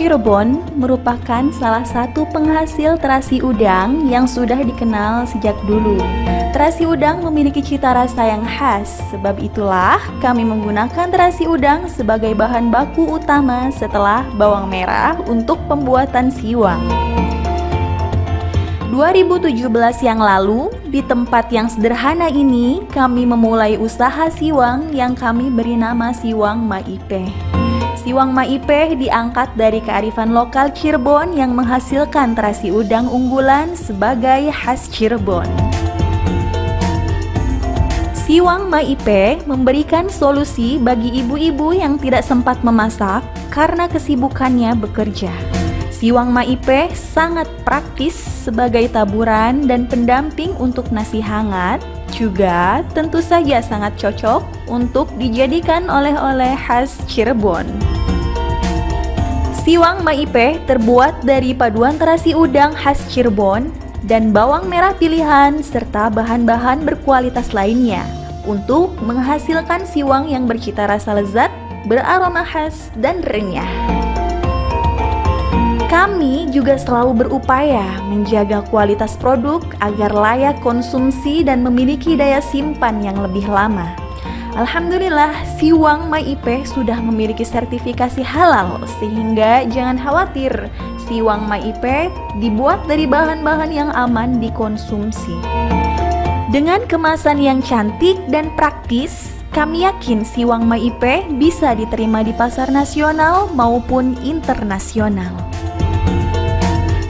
Cirebon merupakan salah satu penghasil terasi udang yang sudah dikenal sejak dulu. Terasi udang memiliki cita rasa yang khas, sebab itulah kami menggunakan terasi udang sebagai bahan baku utama setelah bawang merah untuk pembuatan siwang. 2017 yang lalu, di tempat yang sederhana ini, kami memulai usaha siwang yang kami beri nama Siwang Maipeh. Siwang Maipeh diangkat dari kearifan lokal Cirebon yang menghasilkan terasi udang unggulan sebagai khas Cirebon. Siwang Maipeh memberikan solusi bagi ibu-ibu yang tidak sempat memasak karena kesibukannya bekerja. Siwang Maipeh sangat praktis sebagai taburan dan pendamping untuk nasi hangat, juga tentu saja sangat cocok untuk dijadikan oleh-oleh khas Cirebon. Siwang Maipeh terbuat dari paduan terasi udang khas Cirebon dan bawang merah pilihan serta bahan-bahan berkualitas lainnya untuk menghasilkan siwang yang bercita rasa lezat, beraroma khas, dan renyah. Kami juga selalu berupaya menjaga kualitas produk agar layak konsumsi dan memiliki daya simpan yang lebih lama. Alhamdulillah, Siwang Maipeh sudah memiliki sertifikasi halal sehingga jangan khawatir, Siwang Maipeh dibuat dari bahan-bahan yang aman dikonsumsi. Dengan kemasan yang cantik dan praktis, kami yakin Siwang Maipeh bisa diterima di pasar nasional maupun internasional.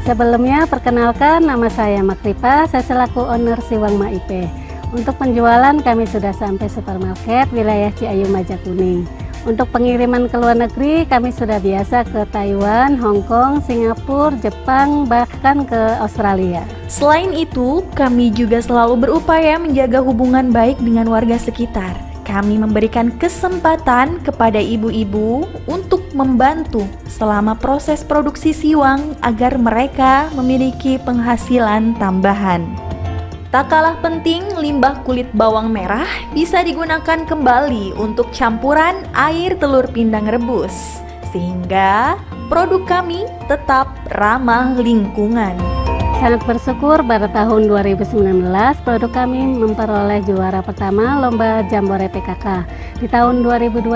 Sebelumnya, perkenalkan nama saya Makripa, saya selaku owner Siwang Maipeh. Untuk penjualan kami sudah sampai supermarket wilayah Ciayu Majakuning. Untuk pengiriman ke luar negeri kami sudah biasa ke Taiwan, Hong Kong, Singapura, Jepang, bahkan ke Australia. Selain itu, kami juga selalu berupaya menjaga hubungan baik dengan warga sekitar. Kami memberikan kesempatan kepada ibu-ibu untuk membantu selama proses produksi siwang agar mereka memiliki penghasilan tambahan. Tak kalah penting, limbah kulit bawang merah bisa digunakan kembali untuk campuran air telur pindang rebus, sehingga produk kami tetap ramah lingkungan. Sangat bersyukur pada tahun 2019 produk kami memperoleh juara pertama Lomba Jambore PKK. Di tahun 2021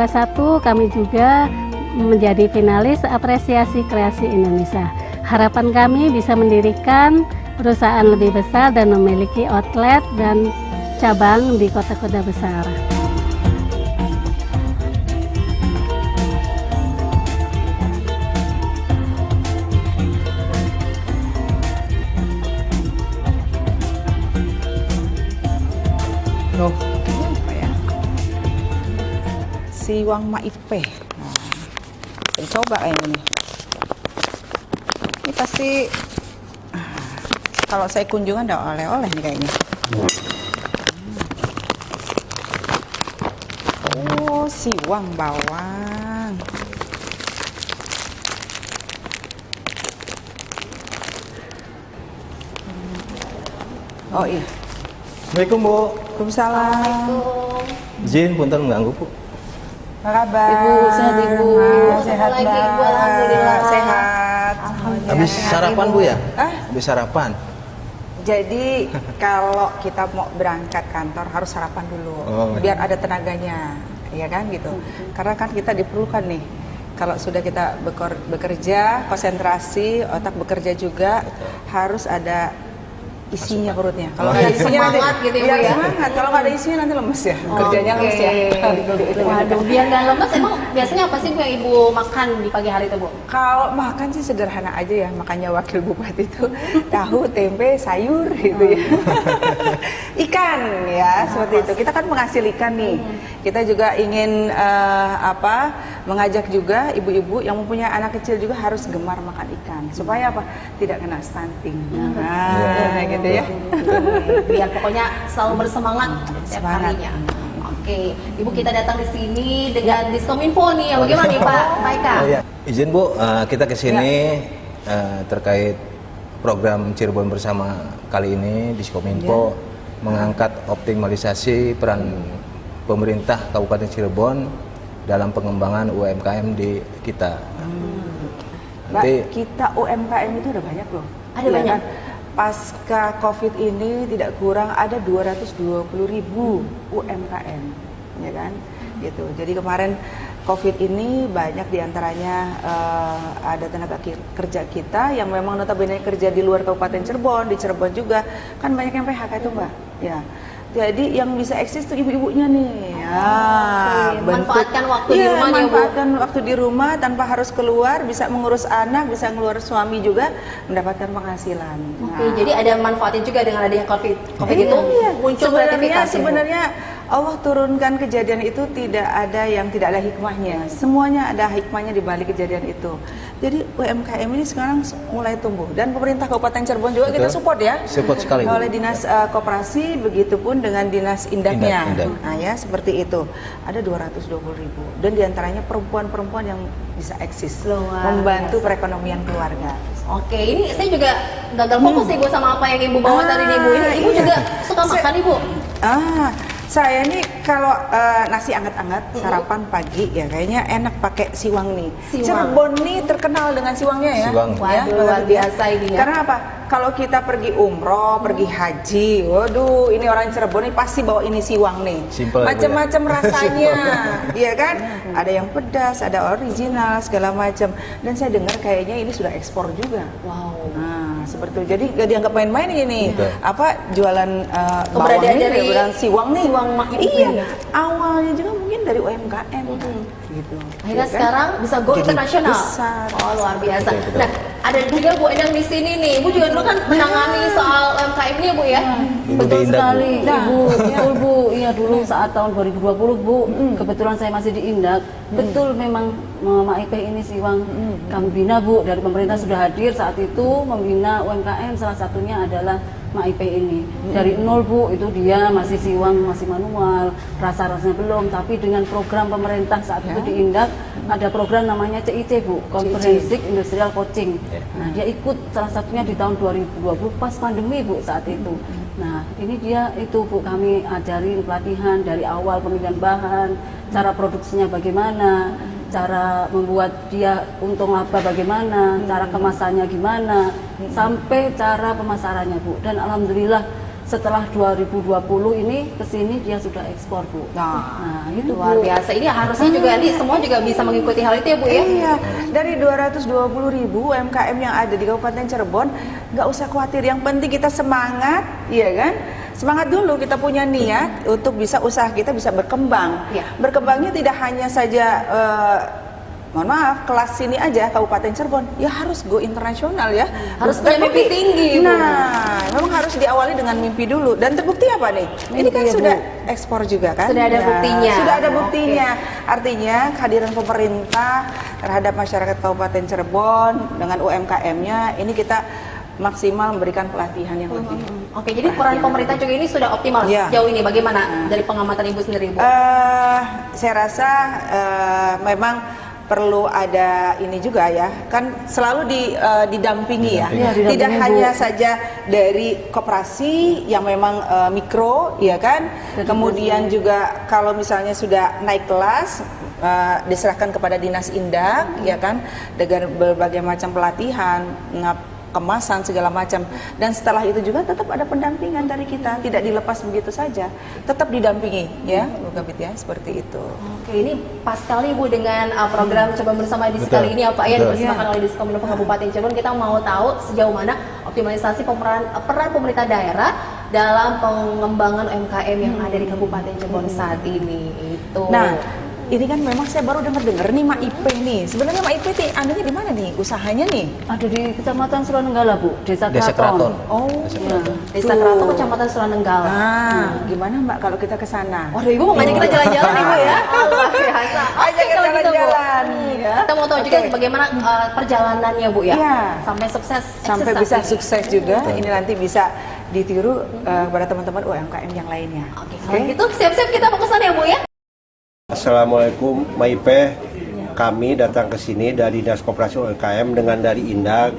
kami juga menjadi finalis apresiasi kreasi Indonesia. Harapan kami bisa mendirikan perusahaan lebih besar dan memiliki outlet dan cabang di kota-kota besar. Loh, ini apa ya? Siwang Maipeh. Nah, saya coba ini. Ini pasti kalau saya kunjungan ada oleh-oleh nih kayaknya. Oh, siwang bawang. Oh iya. Assalamualaikum Bu. Waalaikumsalam. Izin punten mengganggu Bu. Apa kabar? Ibu, sehat Ibu. Sehat Lagi, Mbak. Ibu, alhamdulillah. Sehat. Habis sarapan Bu ya? Ah? Habis sarapan. Jadi kalau kita mau berangkat kantor harus sarapan dulu, biar ada tenaganya, ya kan gitu. Karena kan kita diperlukan nih. Kalau sudah kita bekerja, konsentrasi, otak bekerja juga, harus ada isinya perutnya. Kalau nggak ada isinya nanti gitu ya, Bu, ya? semangat. Kalau nggak ada isinya nanti lemes ya, kerjanya lemes ya. Waduh, biar nggak lemes emang biasanya apa sih Bu yang Ibu makan di pagi hari itu Bu? Kalau makan sih sederhana aja ya, makannya wakil bupati itu tahu, tempe, sayur gitu ya. Ikan ya, seperti itu. Kita kan menghasil ikan nih. Kita juga ingin mengajak juga ibu-ibu yang mempunyai anak kecil juga harus gemar makan ikan. Supaya apa? Tidak kena stunting. Nah, gitu ya. Biar pokoknya selalu bersemangat setiap Semangat. harinya. Oke, Ibu kita datang di sini dengan Diskominfo nih. Bagaimana nih Pak Eka? Izin Bu, kita ke sini terkait program Cirebon Bersama kali ini Diskominfo mengangkat optimalisasi peran pemerintah Kabupaten Cirebon dalam pengembangan UMKM di kita. Mbak, Nanti- kita UMKM itu udah banyak loh. Ada Iya banyak? kan? Pasca COVID ini tidak kurang ada 220.000 UMKM, ya kan? Gitu. Jadi kemarin COVID ini banyak diantaranya ada tenaga kerja kita yang memang notabene kerja di luar Kabupaten Cirebon, di Cirebon juga kan banyak yang PHK itu Mbak. Ya. Jadi yang bisa eksis tuh ibu-ibunya nih. Oke, manfaatkan waktu di rumah nih, Bu. manfaatkan waktu di rumah tanpa harus keluar, bisa mengurus anak, bisa ngurus suami juga, mendapatkan penghasilan. Oke, jadi ada manfaatnya juga dengan adanya COVID itu muncul sebenarnya kreativitas, Bu. sebenarnya Allah turunkan kejadian itu tidak ada yang tidak ada hikmahnya. Semuanya ada hikmahnya di balik kejadian itu. Jadi UMKM ini sekarang mulai tumbuh dan pemerintah Kabupaten Cirebon juga kita support ya. Support sekali, Bu. Oleh Dinas Koperasi, begitupun dengan Dinas Indaknya. Indak. Nah ya seperti itu. Ada 220.000 dan diantaranya perempuan-perempuan yang bisa eksis, Luar membantu biasa. perekonomian keluarga. Oke, ini saya juga gagal fokus Ibu sama apa yang Ibu bawa tadi nih Bu. Ini Ibu iya. juga suka makan Ibu. Saya nih kalau nasi anget-anget sarapan pagi ya kayaknya enak pakai siwang nih. Siwang. Cirebon nih terkenal dengan siwangnya ya. Siwang. Waduh, luar biasa ini ya. Karena apa? Kalau kita pergi umroh, pergi haji, waduh ini orang Cirebon nih pasti bawa ini siwang nih. Simple, Macam-macam Bu, ya. rasanya, iya kan? Ada yang pedas, ada original segala macam. Dan saya dengar kayaknya ini sudah ekspor juga. Wow. Nah, seperti itu. Jadi gak dianggap main-main ini. Betul. Apa jualan Keberadaan bawang nih, dari jualan siwang nih. siwang mak ibu Iya. ya. Awalnya juga mungkin dari UMKM gitu. Akhirnya Ya kan? sekarang bisa go Jadi internasional. besar. Oh, luar biasa. Betul, betul. Nah, ada juga Bu Endang di sini nih. Ibu juga dulu kan menangani soal UMKM ini ya Bu ya. Dulu Betul di Indak, sekali, Bu. Ibu. Betul, Bu. Iya, dulu saat tahun 2020, Bu. Kebetulan saya masih di Indak. Betul memang Mama IP ini siwang kami bina, Bu. Dari pemerintah sudah hadir saat itu membina UMKM, salah satunya adalah MAIP ini. Dari nol, Bu, itu dia masih siwang, masih manual, rasa-rasanya belum, tapi dengan program pemerintah saat itu di Indak ada program namanya CIC, Bu, Comprehensive Industrial Coaching. Nah, dia ikut salah satunya di tahun 2020 pas pandemi, Bu, saat itu. Nah, ini dia itu, Bu, kami ajarin pelatihan dari awal pemilihan bahan, cara produksinya bagaimana, cara membuat dia untung laba bagaimana, cara kemasannya gimana, sampai cara pemasarannya, Bu. Dan alhamdulillah setelah 2020 ini ke sini dia sudah ekspor, Bu. Nah, itu, Luar Bu. biasa. Ini harusnya juga nih semua juga bisa mengikuti hal itu ya Bu ya. Iya, dari 220.000 UMKM yang ada di Kabupaten Cirebon, nggak usah khawatir. Yang penting kita semangat, iya kan? Semangat dulu, kita punya niat untuk bisa usaha kita bisa berkembang. Iya. Berkembangnya tidak hanya saja mohon maaf, kelas sini aja Kabupaten Cirebon, ya harus go internasional ya. Harus punya mimpi Terbukti. tinggi, Bu. Nah, memang harus diawali dengan mimpi dulu. Dan terbukti apa nih? Ini kan ya, Bu. sudah ekspor juga kan? Sudah ada Ya, buktinya. Sudah ada buktinya. Artinya kehadiran pemerintah terhadap masyarakat Kabupaten Cirebon dengan UMKM-nya ini kita maksimal memberikan pelatihan yang lebih. Oke, jadi peran pemerintah juga ini sudah optimal Iya. sejauh ini. Bagaimana dari pengamatan Ibu sendiri, Bu? Saya rasa memang perlu ada ini juga ya, kan selalu didampingi ya, Iya, didampingi, tidak Bu. hanya saja dari koperasi yang memang mikro, ya kan, kemudian juga kalau misalnya sudah naik kelas diserahkan kepada Dinas Indak, ya kan, dengan berbagai macam pelatihan, kemasan segala macam, dan setelah itu juga tetap ada pendampingan dari kita, tidak dilepas begitu saja, tetap didampingi ya, Bu Kabit ya, seperti itu. Oke, ini pas sekali Bu dengan program Coba Bersama di Betul. sekali ini apa ya Betul. dipersembahkan oleh Diskominfo Kabupaten Cirebon. Kita mau tahu sejauh mana optimalisasi peran pemerintah daerah dalam pengembangan UMKM yang ada di Kabupaten Cirebon saat ini. Itu. Nah, ini kan memang saya baru dengar nih MAIP nih. Sebenarnya MAIP nih anunya di mana nih? Usahanya nih? Ada di Kecamatan Suranenggala, Bu, Desa Desa Kraton. Keraton. Oh, Desa iya. Keraton. Desa Keraton, Kecamatan Suranenggala. Nah, gimana Mbak kalau kita ke sana? Waduh, Ibu mau ngajak kita jalan-jalan Ibu ya? Oh, luar biasa. Ajak Oke, kita kalau gitu, Bu. jalan-jalan, ya. Kita mau tahu juga Oke. bagaimana perjalanannya Bu ya? Iya. Sampai sukses. Sampai eksis bisa saat ini. sukses juga. Betul. Ini nanti bisa ditiru kepada teman-teman UMKM yang lainnya. Oke, kalau gitu siap-siap kita mau ke sana ya Bu ya? Assalamualaikum, MAIP. Kami datang ke sini dari Dinas Koperasi UMKM dengan dari Indak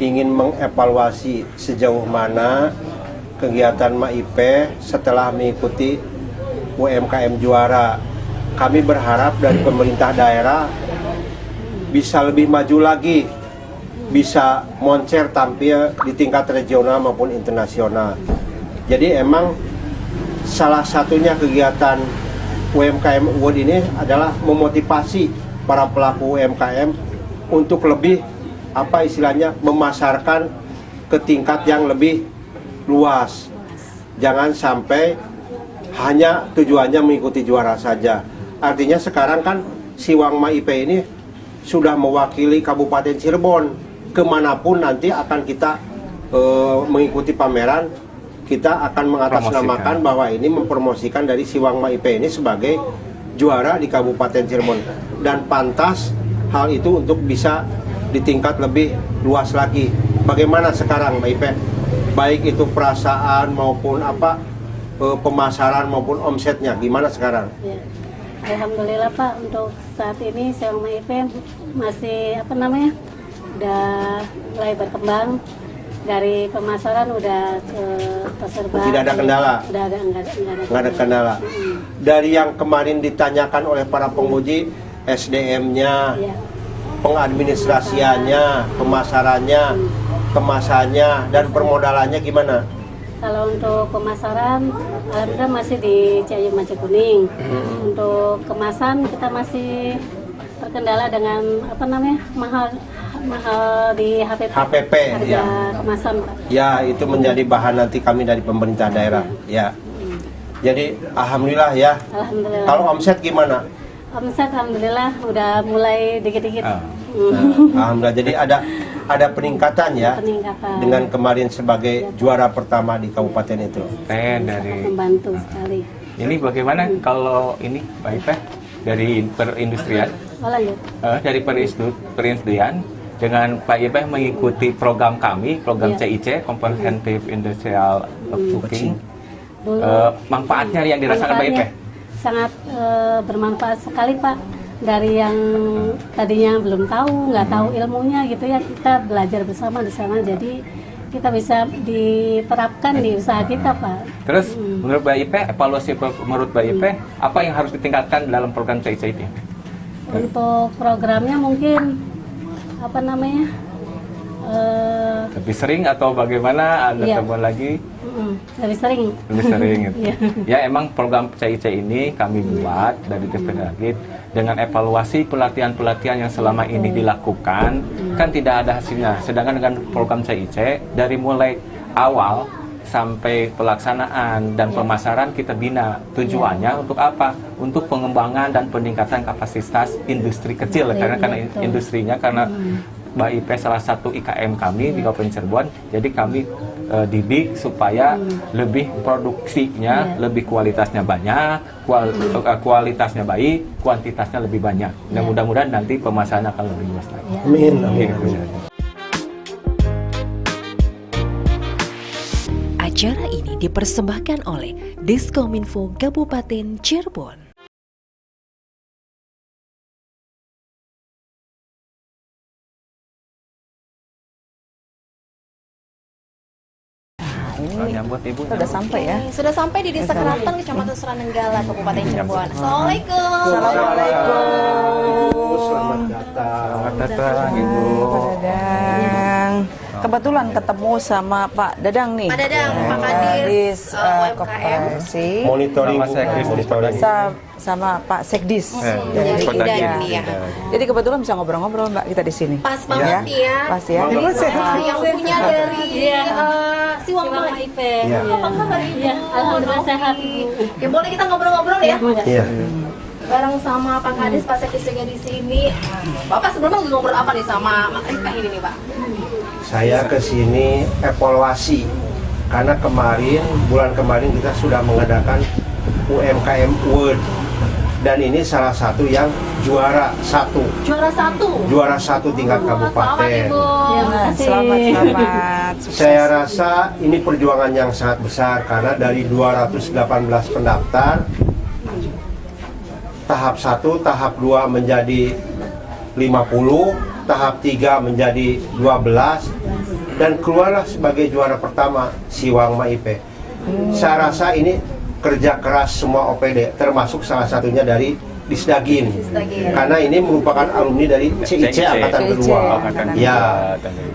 ingin mengevaluasi sejauh mana kegiatan MAIP setelah mengikuti UMKM juara. Kami berharap dari pemerintah daerah bisa lebih maju lagi bisa moncer tampil di tingkat regional maupun internasional. Jadi emang salah satunya kegiatan UMKM Award ini adalah memotivasi para pelaku UMKM untuk lebih apa istilahnya memasarkan ke tingkat yang lebih luas. Jangan sampai hanya tujuannya mengikuti juara saja. Artinya sekarang kan Siwang MAIP ini sudah mewakili Kabupaten Cirebon. Kemanapun nanti akan kita mengikuti pameran, kita akan mengatasnamakan bahwa ini mempromosikan dari Siwang MAIP ini sebagai juara di Kabupaten Cirebon. Dan pantas hal itu untuk bisa di tingkat lebih luas lagi. Bagaimana sekarang MAIP? Baik itu perasaan maupun apa pemasaran maupun omsetnya, gimana sekarang? Ya. Alhamdulillah Pak, untuk saat ini Siwang MAIP masih apa namanya, udah mulai berkembang. Dari pemasaran udah ke terserbar. Tidak ada kendala. Udah Nggak ada kendala. Dari yang kemarin ditanyakan oleh para penguji, SDM-nya, Ya. pengadministrasiannya, pemasarannya, kemasannya, dan permodalannya gimana? Kalau untuk pemasaran, alhamdulillah masih di Ciayu Maci Kuning. Untuk kemasan kita masih terkendala dengan apa namanya, mahal di HPP. HPP, harga ya. kemasan Pak. Ya, itu menjadi bahan nanti kami dari pemerintah daerah. Ya. Jadi alhamdulillah ya. Alhamdulillah. Kalau omset gimana? Omset alhamdulillah udah mulai dikit-dikit. Nah, alhamdulillah. Jadi ada peningkatan ya. Peningkatan. Dengan kemarin sebagai juara pertama di kabupaten itu. Sangat membantu sekali. Ini bagaimana kalau ini Pak Ipe dari perindustrian, Oh, lanjut. dari perindustrian dengan Pak Ipe mengikuti program kami, program CIC, Comprehensive Industrial Cooking. Dulu Manfaatnya yang dirasakan Pak Ipe? sangat bermanfaat sekali Pak. Dari yang tadinya belum tahu, nggak tahu ilmunya gitu ya, kita belajar bersama di sana, jadi kita bisa diterapkan di usaha kita Pak. Terus menurut Mbak Ipe, evaluasi menurut Mbak Ipe, apa yang harus ditingkatkan dalam program CIC ini? Untuk programnya mungkin apa namanya, Lebih sering atau bagaimana? Ada Iya. temuan lagi? lebih sering. Lebih sering gitu. Iya. Ya emang program CIC ini kami buat dari Despedagit dengan evaluasi pelatihan-pelatihan yang selama ini dilakukan kan tidak ada hasilnya. Sedangkan dengan program CIC dari mulai awal sampai pelaksanaan dan pemasaran kita bina. Tujuannya untuk apa? Untuk pengembangan dan peningkatan kapasitas industri kecil karena betul. industrinya karena Mbak Ipe salah satu IKM kami di Kabupaten Cirebon. Jadi kami didik supaya lebih produksinya, lebih kualitasnya banyak, kualitasnya baik, kuantitasnya lebih banyak. Dan mudah-mudahan nanti pemasaran akan lebih luas lagi. Amin. Gitu. Acara ini dipersembahkan oleh Diskominfo Kabupaten Cirebon. Nyambut Ibu. Kita udah sampai ya. Sudah sampai di Desa Keraton, Kecamatan Suranenggala, Kabupaten Cirebon. Assalamualaikum. Assalamualaikum. Selamat datang. Selamat datang Ibu. Pak Dadang. Kebetulan ketemu sama Pak Dadang nih. Pak Dadang, Pak Kadis, UMKM. Koperasi. Monitoring, Sama Sekdis, monitoring. Sama Pak Sekdis. Dari Kota Indah Giri. ini ya. Jadi kebetulan bisa ngobrol-ngobrol Mbak kita di sini. Pas banget nih ya. Pas ya. Yang punya dari Siwang MAIP. Apa kabar Ibu? Iya, alhamdulillah sehat. Ya boleh kita ngobrol-ngobrol ya. Iya. Bareng sama Pak Kadis, Pak Sekdisnya di sini. Bapak sebelumnya ngobrol apa nih sama MAIP ini nih Pak? Saya ke sini evaluasi karena bulan kemarin kita sudah mengadakan UMKM Award dan ini salah satu yang juara satu tingkat kabupaten. Nah, selamat. Saya rasa ini perjuangan yang sangat besar karena dari 218 pendaftar tahap 1, tahap 2 menjadi 50, tahap 3 menjadi 12 dan keluarlah sebagai juara pertama Siwang MAIP. Saya rasa ini kerja keras semua OPD termasuk salah satunya dari Disdagin. Disdagin. Karena ini merupakan alumni dari CIC angkatan kedua. Ya,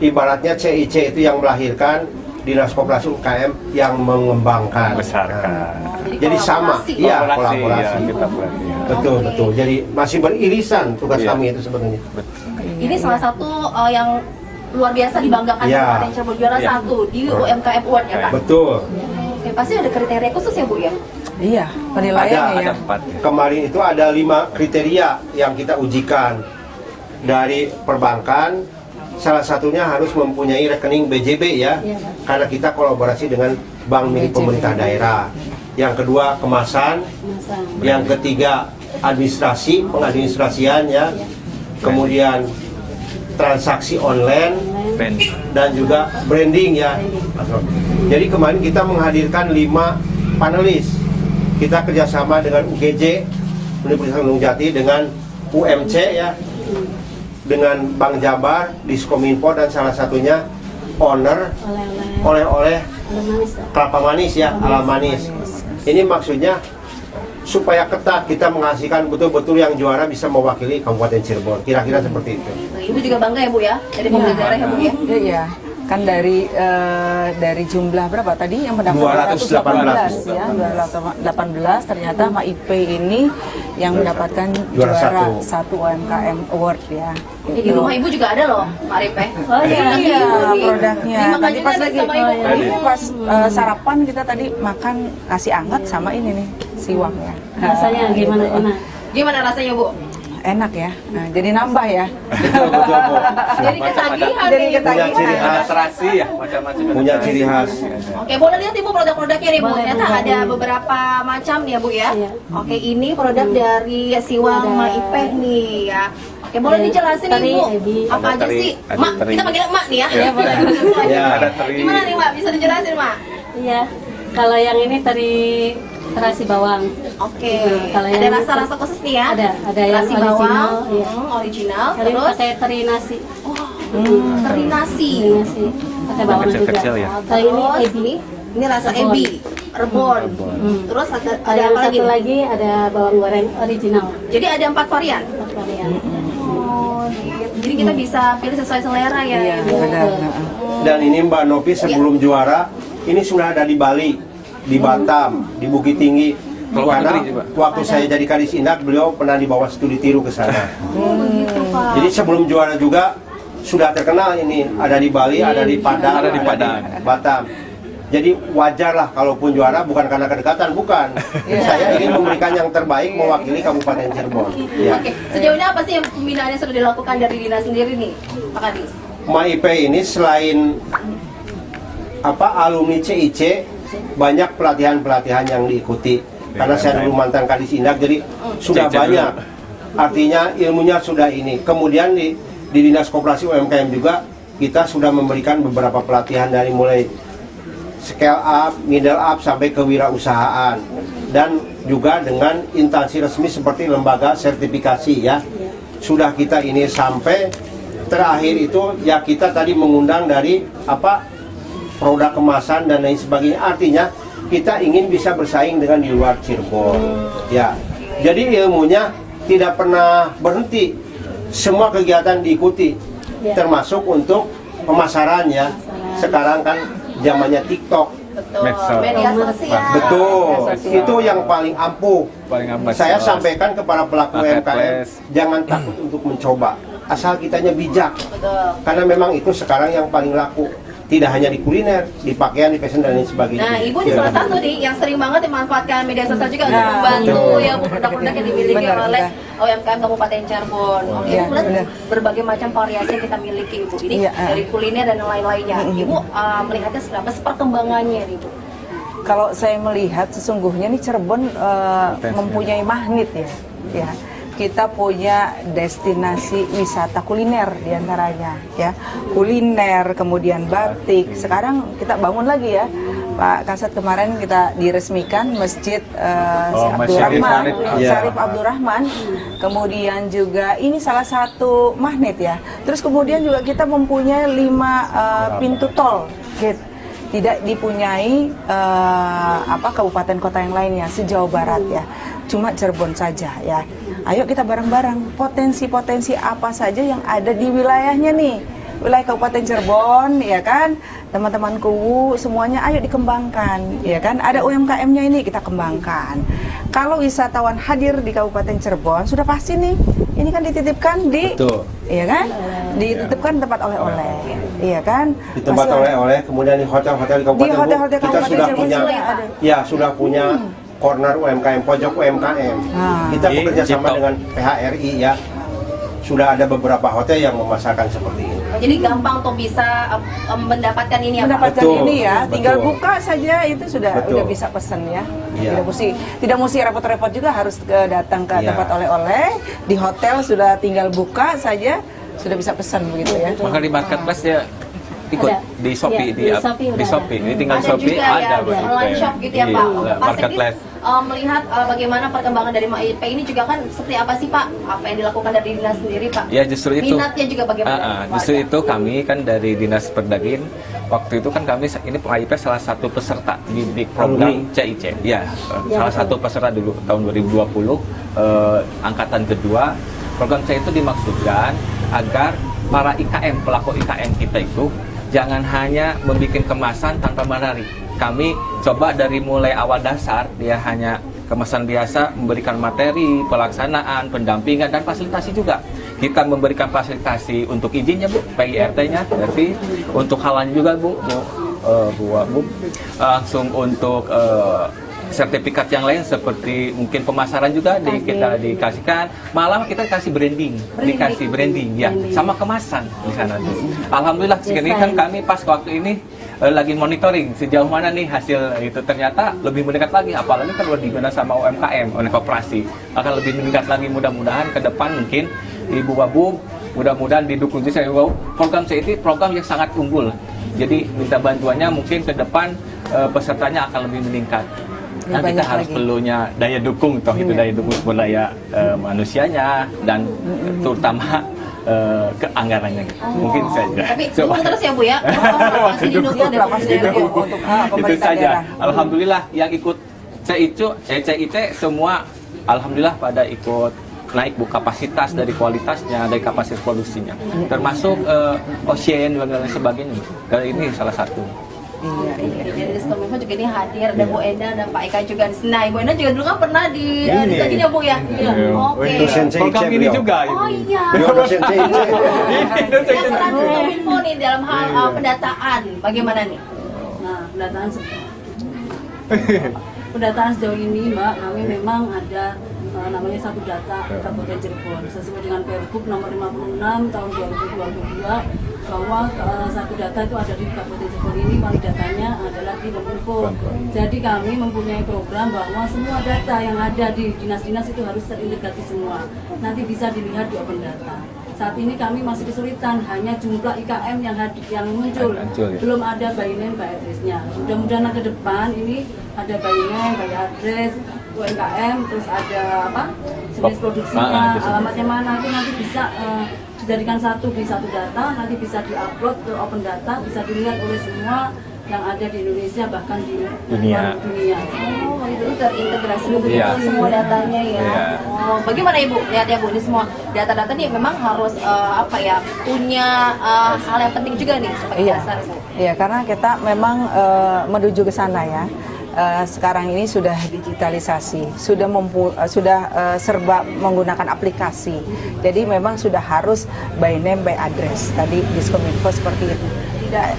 ibaratnya CIC itu yang melahirkan, Dinas Koperasi UKM yang mengembangkan. Besarkan. Jadi sama, kolaborasi. iya Ya, kolaborasi. kita berarti ya. Betul, betul. Jadi masih beririsan tugas Iya. kami itu sebenarnya. Ini salah satu yang luar biasa dibanggakan Ya. Kabupaten Cirebon, juara Ya. 1 di UMKM Award ya Pak? Betul. Oke, pasti ada kriteria khusus ya Bu ya? Iya, penilaiannya Ada ya. 4 ya. Kemarin itu ada 5 kriteria yang kita ujikan dari perbankan. Salah satunya harus mempunyai rekening BJB ya, karena kita kolaborasi dengan bank milik pemerintah daerah. Yang kedua kemasan, yang ketiga administrasi, pengadministrasian ya, kemudian transaksi online Ben. dan juga branding ya. Jadi kemarin kita menghadirkan 5 panelis. Kita kerjasama dengan UGJ, Universitas Gunung Jati, dengan UMC ya, dengan Bank Jabar, Diskominfo, dan salah satunya owner oleh-oleh kelapa manis ya, alam manis. Ini maksudnya supaya ketat kita menghasilkan betul-betul yang juara bisa mewakili Kabupaten Cirebon. Kira-kira seperti itu. Nah, Ibu juga bangga ya Bu ya? Dari pemerintah daerah ya Bu ya? Iya, kan dari jumlah berapa tadi yang mendaftar 218 ya, 218 ternyata MAIP ini yang mendapatkan Juara juara satu. 1 UMKM Award ya. Di rumah Ibu juga ada loh, Pak Arife. Oh iya, produknya. Terima Tadi kasih pas tadi lagi sama Ibu. ini pas sarapan kita tadi makan nasi anget sama ini nih siwang ya. Rasanya gimana? Enak. Gimana rasanya Bu? Enak ya. Nah, jadi nambah ya. Betul, betul, Bu. Jadi ketagihan Jadi nih. ketagihan. Punya ciri khas. Terasi ya, macam-macam. Punya ciri khas. Oke, boleh lihat Ibu produk-produknya nih Bu. Boleh, Ternyata boleh. ada beberapa macam nih ya Bu ya. Iya. Oke, ini produk dari Siwang Ada. MAIP nih ya. Oke, boleh Ada dijelasin nih teri, Bu. ebi. Apa Ada aja teri, sih? ada Mak, teri. kita panggilnya Mak nih ya. Iya, boleh. Ya. Ada teri. Gimana nih Mak? Bisa dijelasin Mak? Iya. Kalau yang ini terasi bawang. Oke. Kalau Ada yang rasa-rasa khusus nih ya? Ada yang Terasi original, bawang, iya. original. Kali ini Terus pakai teri nasi. teri nasi. Teri nasi. Pakai bawang juga. Kecil-kecil ya? Kalau ini Terus ebi. ini rasa Rebon. ebi, rebon. Terus ada Ada yang apa lagi? satu lagi ada bawang goreng original. Jadi ada 4 varian. Empat varian. Oh, gitu. Jadi kita bisa pilih sesuai selera ya. Iya, Ibu? benar. Dan ini Mbak Novi sebelum juara, ini sudah ada di Bali, di Batam, di Bukit Tinggi. Keluar Karena negeri juga? waktu saya jadi Kadis Indak, beliau pernah dibawa studi tiru ke sana. Gitu, Pak. Jadi sebelum juara juga sudah terkenal ini, ada di Bali, ada di Padang, Ada di Padang. Batam. Jadi wajar lah kalaupun juara bukan karena kedekatan, bukan. Saya ingin memberikan yang terbaik mewakili Kabupaten Cirebon. Ya. Oke, sejauh ini apa sih yang pembinaannya sudah dilakukan dari dinas sendiri nih, Pak Kadis? MAIP ini selain alumni CIC, banyak pelatihan-pelatihan yang diikuti. Karena saya dulu mantan Kadis Indak, jadi sudah CIC dulu. banyak. Artinya ilmunya sudah ini. Kemudian di Dinas Koperasi UMKM juga kita sudah memberikan beberapa pelatihan dari mulai scale up, middle up sampai kewirausahaan, dan juga dengan instansi resmi seperti lembaga sertifikasi ya. Sudah kita ini sampai terakhir itu ya kita tadi mengundang dari produk kemasan dan lain sebagainya. Artinya kita ingin bisa bersaing dengan di luar Cirebon. Ya. Jadi ilmunya tidak pernah berhenti. Semua kegiatan diikuti. Termasuk untuk pemasaran ya. Sekarang kan zamannya TikTok. Betul. Medsos. Media sosial. Betul. Itu yang paling ampuh. Paling ampuh. Saya sampaikan kepada pelaku UMKM, Marketplace. jangan takut untuk mencoba. Asal kitanya bijak. Betul. Karena memang itu sekarang yang paling laku. Tidak hanya di kuliner, di pakaian, di fashion dan lain sebagainya. Nah, Ibu ini Ya. salah satu nih yang sering banget dimanfaatkan media sosial juga untuk Nah, membantu betul. ya Bu, produk-produk yang dimiliki Benar, oleh benar. UMKM Kabupaten Cirebon. Oke, Iya, Ibu lihat benar. berbagai macam variasi yang kita miliki Ibu. Ini Iya, dari kuliner dan lain-lainnya. Ibu melihatnya seberapa sih perkembangannya nih Bu? Kalau saya melihat sesungguhnya nih Cirebon mempunyai magnet ya. Kita punya destinasi wisata kuliner diantaranya ya. Kuliner, kemudian batik. Sekarang kita bangun lagi ya. Pak Kasat kemarin kita diresmikan Masjid Abdurrahman, Ya. Syarif Abdurrahman. Kemudian juga ini salah satu magnet ya. Terus kemudian juga kita mempunyai 5 pintu tol gate. Tidak dipunyai kabupaten kota yang lainnya se-Jawa Barat ya. Cuma Cirebon saja ya. Ayo kita bareng-bareng potensi-potensi apa saja yang ada di wilayahnya nih, wilayah Kabupaten Cirebon, ya kan, teman-temanku semuanya ayo dikembangkan, ya kan, ada UMKM-nya ini kita kembangkan. Kalau wisatawan hadir di Kabupaten Cirebon sudah pasti nih, ini kan dititipkan di, ya kan, dititipkan tempat oleh-oleh, iya kan, Di tempat Pasti oleh-oleh, kemudian di hotel-hotel di Kabupaten, di hotel-hotel kita Kabupaten sudah Cirebon punya, ada. ya sudah punya corner UMKM, pojok UMKM. Kita bekerja sama dengan PHRI ya. Sudah ada beberapa hotel yang memasarkan seperti ini. Jadi gampang untuk bisa mendapatkan ini ya, Pak? Mendapatkan Betul, ini ya, tinggal betul. buka saja itu sudah bisa pesen ya. Iya. Tidak mesti repot-repot juga harus datang ke Iya. tempat oleh-oleh, di hotel sudah tinggal buka saja sudah bisa pesan begitu ya. Maka di marketplace dia ikut Ada. di Shopee, Iya, di Shopee udah ada. Ini tinggal Ada Shopee juga ya, betul. online shop gitu ya, Iya, Pak. Pasti marketplace. melihat bagaimana perkembangan dari MAIP ini juga kan seperti apa sih, Pak? Apa yang dilakukan dari dinas sendiri, Pak? Ya justru itu. Minatnya juga bagaimana? Justru itu kami kan dari Dinas Perdagin waktu itu kan kami ini MAIP salah satu peserta di program CIC. Ya, salah satu peserta dulu tahun 2020 angkatan kedua. Program CIC itu dimaksudkan agar para IKM, pelaku IKM kita itu jangan hanya membuat kemasan tanpa menarik. Kami coba dari mulai awal dasar, dia hanya kemasan biasa, memberikan materi, pelaksanaan, pendampingan, dan fasilitasi juga. Kita memberikan fasilitasi untuk izinnya, Bu, PIRT-nya, berarti untuk halanya juga, Bu, langsung untuk sertifikat yang lain seperti mungkin pemasaran juga kita dikasihkan, malah kita kasih branding, dikasih branding ya, sama kemasan di sana tuh. Alhamdulillah segini kan kami pas waktu ini lagi monitoring sejauh mana nih hasil itu, ternyata lebih meningkat lagi, apalagi kalau dibina sama UMKM, oleh koperasi akan lebih meningkat lagi. Mudah-mudahan ke depan mungkin Ibu Wabu mudah-mudahan didukung juga. Program CIT program yang sangat unggul, jadi minta bantuannya mungkin ke depan pesertanya akan lebih meningkat. Nah, kita harus perlunya daya dukung, toh itu daya dukung sumber daya manusianya dan terutama ke anggarannya. Mungkin saja. Tapi dukung terus ya, Bu ya. Pasti didukung untuk Itu pemerintah saja. daerah. Alhamdulillah yang ikut CIC semua alhamdulillah pada ikut naik, Bu, kapasitas dari kualitasnya, dari kapasitas produksinya. Termasuk Ocean dan lain sebagainya. Dan ini salah satu. Jadi Diskominfo juga ini hadir, ada Bu Enda dan Pak Eka juga di sini. Nah, Ibu Enda juga dulu kan pernah di sini ya, Bu ya. Oke. Dosen CIC Program ini beliau. juga. Oh iya. Beliau dosen CIC. Yang peran Diskominfo nih dalam hal pendataan, bagaimana nih? Nah, pendataan sejauh ini, Mbak, kami memang ada namanya satu data Kabupaten Cirebon sesuai dengan Pergub nomor 56 tahun 2022 bahwa satu data itu ada di Kabupaten Cirebon ini, datanya adalah di Kominfo. Jadi kami mempunyai program bahwa semua data yang ada di dinas-dinas itu harus terintegrasi semua. Nanti bisa dilihat di Open Data. Saat ini kami masih kesulitan, hanya jumlah IKM yang muncul, belum ada by name, by address-nya. Mudah-mudahan ke depan ini ada by name, by address, UMKM, terus ada apa? Jenis produksinya, alamatnya mana, itu nanti bisa dijadikan satu data, nanti bisa diupload ke Open Data, bisa dilihat oleh semua yang ada di Indonesia bahkan di dunia. Oh, itu terintegrasi betul semua datanya ya. Oh, bagaimana Ibu? Lihat ya, Bu, ini semua data-data nih memang harus punya hal yang penting juga nih sebagai dasar. Iya, karena kita memang menuju ke sana ya. Sekarang ini sudah digitalisasi, sudah serba menggunakan aplikasi. Jadi memang sudah harus by name, by address. Tadi Diskominfo seperti itu.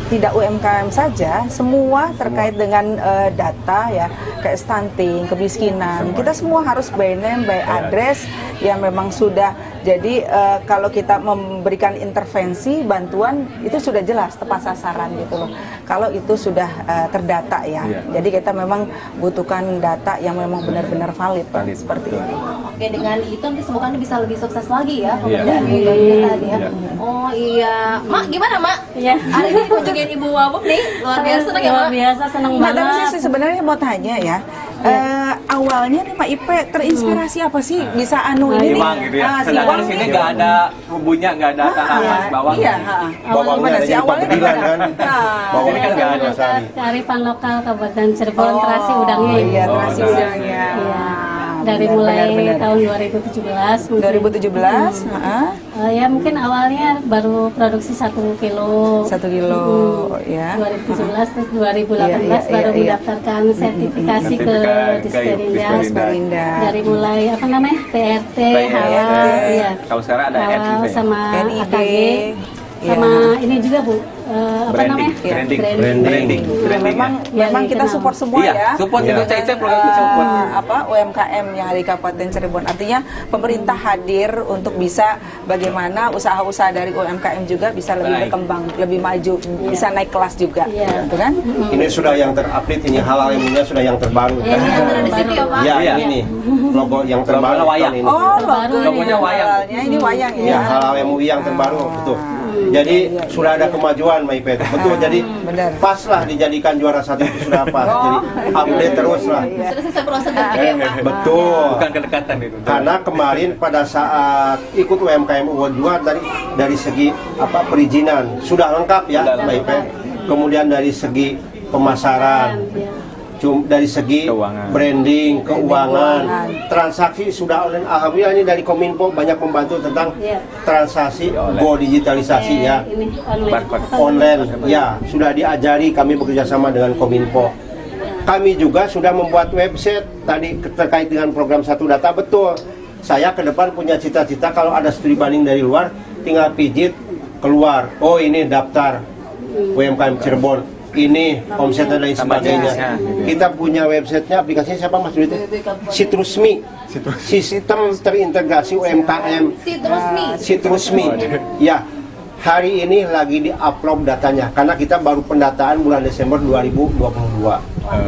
Tidak UMKM saja, semua terkait dengan data ya, kayak stunting, kemiskinan, kita semua harus by name, by address yang memang sudah. Jadi kalau kita memberikan intervensi, bantuan itu sudah jelas tepat sasaran gitu loh. Kalau itu sudah terdata ya, jadi kita memang butuhkan data yang memang benar-benar valid seperti itu. Oke, dengan itu nanti semoga bisa lebih sukses lagi ya pengerjaannya tadi ya. Oh iya, Mak gimana Mak? Iya. Hari ini kunjungin Ibu Wabuk nih, luar biasa senang ya Mak? Luar biasa senang Mbak, banget. tapi saya sebenarnya mau tanya ya, awalnya nih Mbak Ipe terinspirasi apa sih bisa ini Siwang gitu ya. Sedangkan di sini nggak ada bumbunya, nggak ada tanaman bawang. Iya, Bawangnya ada jadi pabedilan kan. Bawangnya kan nggak ada sekali. Kearifan lokal Kabupaten Cirebon, terasi udangnya. Iya, terasi udangnya. Iya. dari benar, mulai benar. tahun 2017 mungkin. 2017, heeh. Ya mungkin awalnya baru produksi 1 kilo. 1 kilo, ya. 2017 terus 2018 Iya, baru iya. mendaftarkan sertifikasi ke Sertifikat Disperinda. Disperinda. Dari mulai apa namanya PRT, halal, ya. Kalau sekarang ada Halal NIB. sama NIB, AKG, ya. sama ini juga Bu, apa Branding, namanya? branding, branding. Ya, memang Ya, memang kita dikenal. support semua Iya, ya. support Iya. juga CIC program itu support. Apa UMKM yang ada di Kabupaten Cirebon. Artinya pemerintah hadir untuk bisa bagaimana usaha-usaha dari UMKM juga bisa lebih Baik. berkembang, lebih maju, bisa naik kelas juga, Iya. gitu kan? Ini sudah yang terupdate, ini halal ilmunya sudah yang terbaru. Ya, ini yang Ada di situ ya Pak. Ya, Iya. ini nih logo yang terbaru Logonya wayang. tahun ini. Oh, Logonya wayang. Ini wayang ya. Ya, halal MUI yang terbaru, betul. Jadi sudah ada kemajuan Maipet, betul. Jadi benar. pas lah dijadikan juara 1 itu sudah pas. Jadi update terus lah. Sudah selesai prosedur juga ya Pak. Betul. Bukan kedekatan itu. Karena kemarin pada saat ikut UMKM Award juga dari segi apa perizinan sudah lengkap ya Sudah lengkap. Maipet. Kemudian dari segi pemasaran, dari segi Keuangan. branding, keuangan, transaksi sudah online. Alhamdulillah ini dari Kominfo banyak membantu tentang Iya. transaksi go digitalisasi ya. Ini online. Barcode. Online ya sudah diajari, kami bekerja sama dengan Kominfo. Kami juga sudah membuat website tadi terkait dengan program Satu Data. Betul, saya ke depan punya cita-cita kalau ada studi banding dari luar tinggal pijit keluar, oh ini daftar UMKM Cirebon, ini omsetnya dan lain Tambah sebagainya. jenisnya. Kita punya websitenya, aplikasinya siapa Mas Duit? Citrusmi, sistem terintegrasi UMKM Citrusmi. Ya, hari ini lagi di-upload datanya karena kita baru pendataan bulan Desember 2022.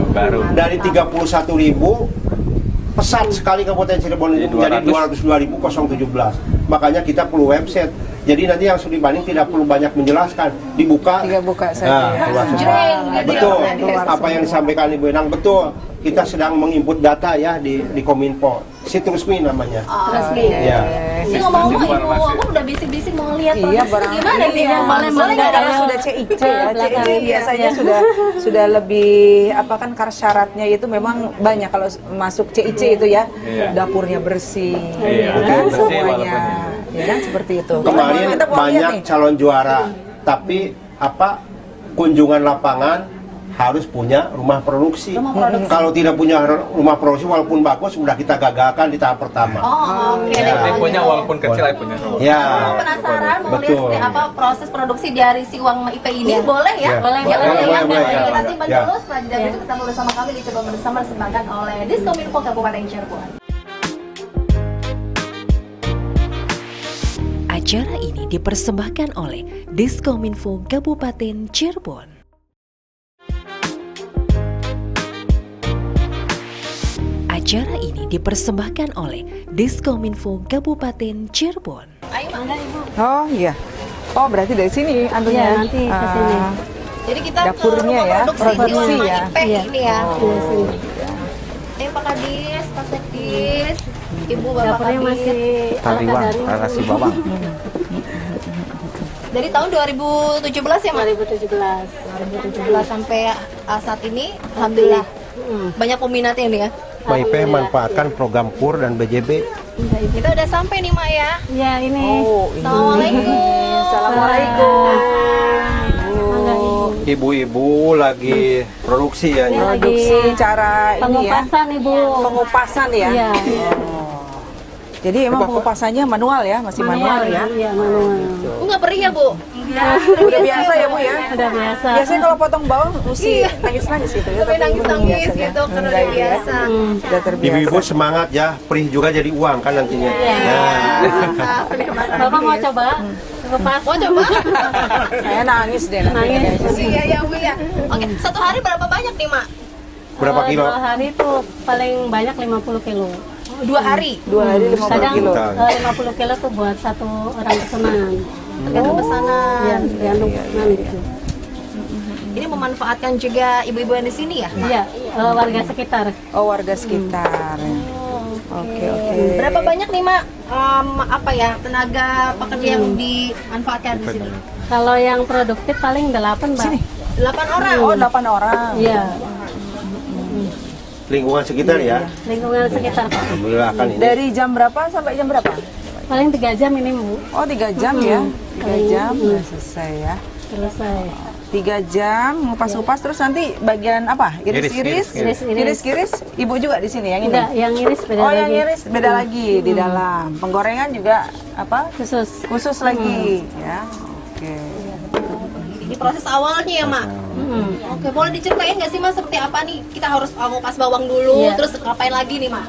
Baru. Dari 31.000 pesat sekali Kabupaten Cirebon ini Jadi menjadi 202.017. Makanya kita perlu website. Jadi nanti yang studi banding tidak perlu banyak menjelaskan, dibuka. Tinggal buka saja. keluar semua. Jreng, gitu Betul. ya. Apa yang disampaikan Ibu Enang betul. Kita sedang menginput data ya di Kominfo. Citrusmi namanya. Resmi. Ya. Ini ngomong-ngomong Ibu Wongkung udah bisik-bisik mau lihat Iya, produksi barang gimana nih? iya. Boleh, Soalnya boleh. kalau sudah CIC ya, Belakang. CIC biasanya sudah lebih apa kan syaratnya itu memang banyak kalau masuk CIC itu ya, Iya. dapurnya bersih, Iya, kan bersih semuanya, walaupun ya kan seperti itu. Kemarin Kita mau lihat banyak nih. calon juara, tapi apa kunjungan lapangan harus punya rumah produksi. Kalau tidak punya rumah produksi walaupun bagus sudah kita gagalkan di tahap pertama. Oh, oke. Ya. Dia punya walaupun kecil, dia punya rumah. Ya. Kalau penasaran mau lihat Betul. seperti apa proses produksi dari si Uang MIP ini boleh ya? Ya. Boleh, Ya, boleh, ya. boleh, Kita ya. simpan Ya. dulu setelah jeda berikut tetap bersama kami di Coba Bersama dipersembahkan oleh Diskominfo Kabupaten Cirebon. Acara ini dipersembahkan oleh Diskominfo Kabupaten Cirebon. Acara ini dipersembahkan oleh Diskominfo Kabupaten Cirebon. Ayo Mak. Oh iya. Oh berarti dari sini antunya. Iya, nanti ke sini. Jadi kita Dapurnya ke ya, rumah produksi si produksi Uang ya. MIP ini ya. Iya, sini. Pak Kadis, Pak Sekdis, Ibu Bapak Dapurnya Kadis. masih Taliwang, Rarasi Bawang. Dari tahun 2017 ya, Mak? 2017. 2017 sampai saat ini, alhamdulillah banyak peminatnya nih ya. MIP manfaatkan program KUR dan BJB. Kita udah sampai nih, Mak ya. Ya ini. Oh, ini. Assalamualaikum. Assalamualaikum. Ibu-ibu lagi produksi ya. Ini lagi Produksi cara ini ya. pengupasan Ibu. Pengupasan ya. Iya. Jadi emang pengupasannya manual ya, masih manual ya. Iya, manual. Bu nggak perih ya, Bu? Udah biasa ya Bu ya. Udah biasa. Biasanya kalau potong bawang mesti nangis-nangis gitu ya. Sampai tapi nangis-nangis biasa ya. gitu, karena Enggak udah ya. biasa. Udah terbiasa. Ibu-ibu semangat ya, perih juga jadi uang kan nantinya. Bapak mau coba? Kupas. Mau coba? Saya nangis deh nanti. Nangis. Iya, ya, Bu ya. Oke, satu hari berapa banyak nih, Mak? Berapa kilo? 2 hari itu paling banyak 50 kilo. 2 hari. 2 hari 50 Kadang kilo. 50 kilo tuh buat satu orang pesanan. Tergantung pesanan. Iya, tergantung pesanan gitu. Ini memanfaatkan juga ibu-ibu yang di sini ya? Iya, warga sekitar. Oh warga sekitar. Oke oke. Berapa banyak nih, Mak? Apa ya tenaga pekerja yang dimanfaatkan di sini? Kalau yang produktif paling 8, Mbak. 8 orang. Oh 8 orang. Iya. lingkungan sekitar ya. Lingkungan sekitar Pak. Alhamdulillah kan ini. Dari jam berapa sampai jam berapa? Paling 3 jam ini Bu. Oh 3 jam ya, 3 jam udah selesai ya. Selesai. 3 jam ngupas-ngupas terus nanti bagian apa? Iris-iris, iris-iris. Ibu juga di sini yang ini. Enggak, yang iris beda Oh lagi. yang iris beda lagi di dalam. Penggorengan juga apa? Khusus. Khusus lagi ya. Oke. Di proses awalnya ya Mak. Oke, boleh diceritain nggak sih Mas seperti apa nih? Kita harus ngupas bawang dulu, Iya. terus ngapain lagi nih Mak?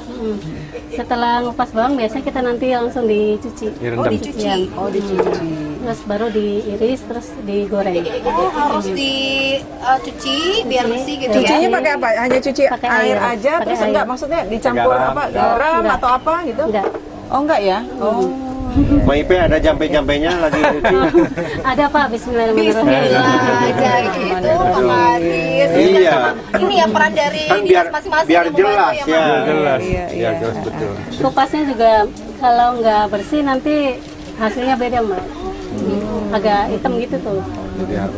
Setelah ngupas bawang biasanya kita nanti langsung dicuci. Oh dicuci. Oh dicuci. Terus baru diiris terus digoreng. Oh harus dicuci biar bersih gitu Cucinya ya? pakai apa? Hanya cuci Pakai air air. aja Pakai terus air. enggak maksudnya dicampur Garam. apa? Garam Enggak. atau apa gitu? Enggak. Oh enggak ya? Oh. Maipe ada jampe-jampenya lagi nyuci. Ada Pak, bismillahirrahmanirrahim. Bismillah aja gitu, Makadis. Iya. Ini ya peran dari Kan dinas biar masing-masing biar yang membantu jelas ya, ya. Mak? Jelas. Iya, Iya, jelas betul. Kupasnya juga kalau nggak bersih nanti hasilnya beda Mbak. Agak hitam gitu tuh.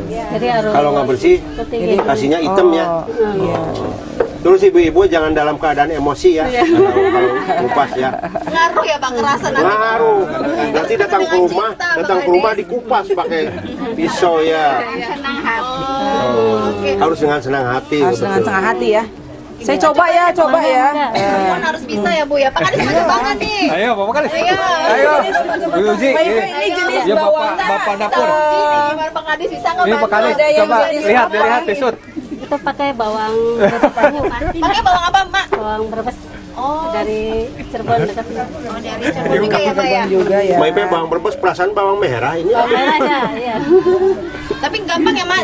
Jadi harus Kalau nggak bersih, ketinggian. kasihnya hitam ya. Iya. Terus ibu-ibu jangan dalam keadaan emosi ya. Kalau kupas ya. Ngaruh ya Bang, kerasa nanti. Ngaruh. Nanti datang ke rumah, dikupas pakai pisau ya. Harus dengan senang hati. Harus dengan betul. senang hati ya. Saya coba ya. Perempuan harus bisa ya Bu ya. Pak Kadis banyak banget nih. Ayo, Bapak Kadis. Ayo. Ayo. Bu Uji. Ini jenis Dia bawang. bapak dapur. Ini gimana Pak Kadis bisa nggak Ini Pak Kadis, Ada yang coba jenis lihat, apa? lihat, Tisut. Itu pakai bawang brebes aja, Pak. Pakai bawang apa Mak? Bawang brebes Oh dari Cirebon dekat. dari Cirebon juga ya Pak ya. Juga ya. Maipe bawang berbes perasaan bawang merah ini. Bawang merah ada, iya. Tapi gampang ya Mak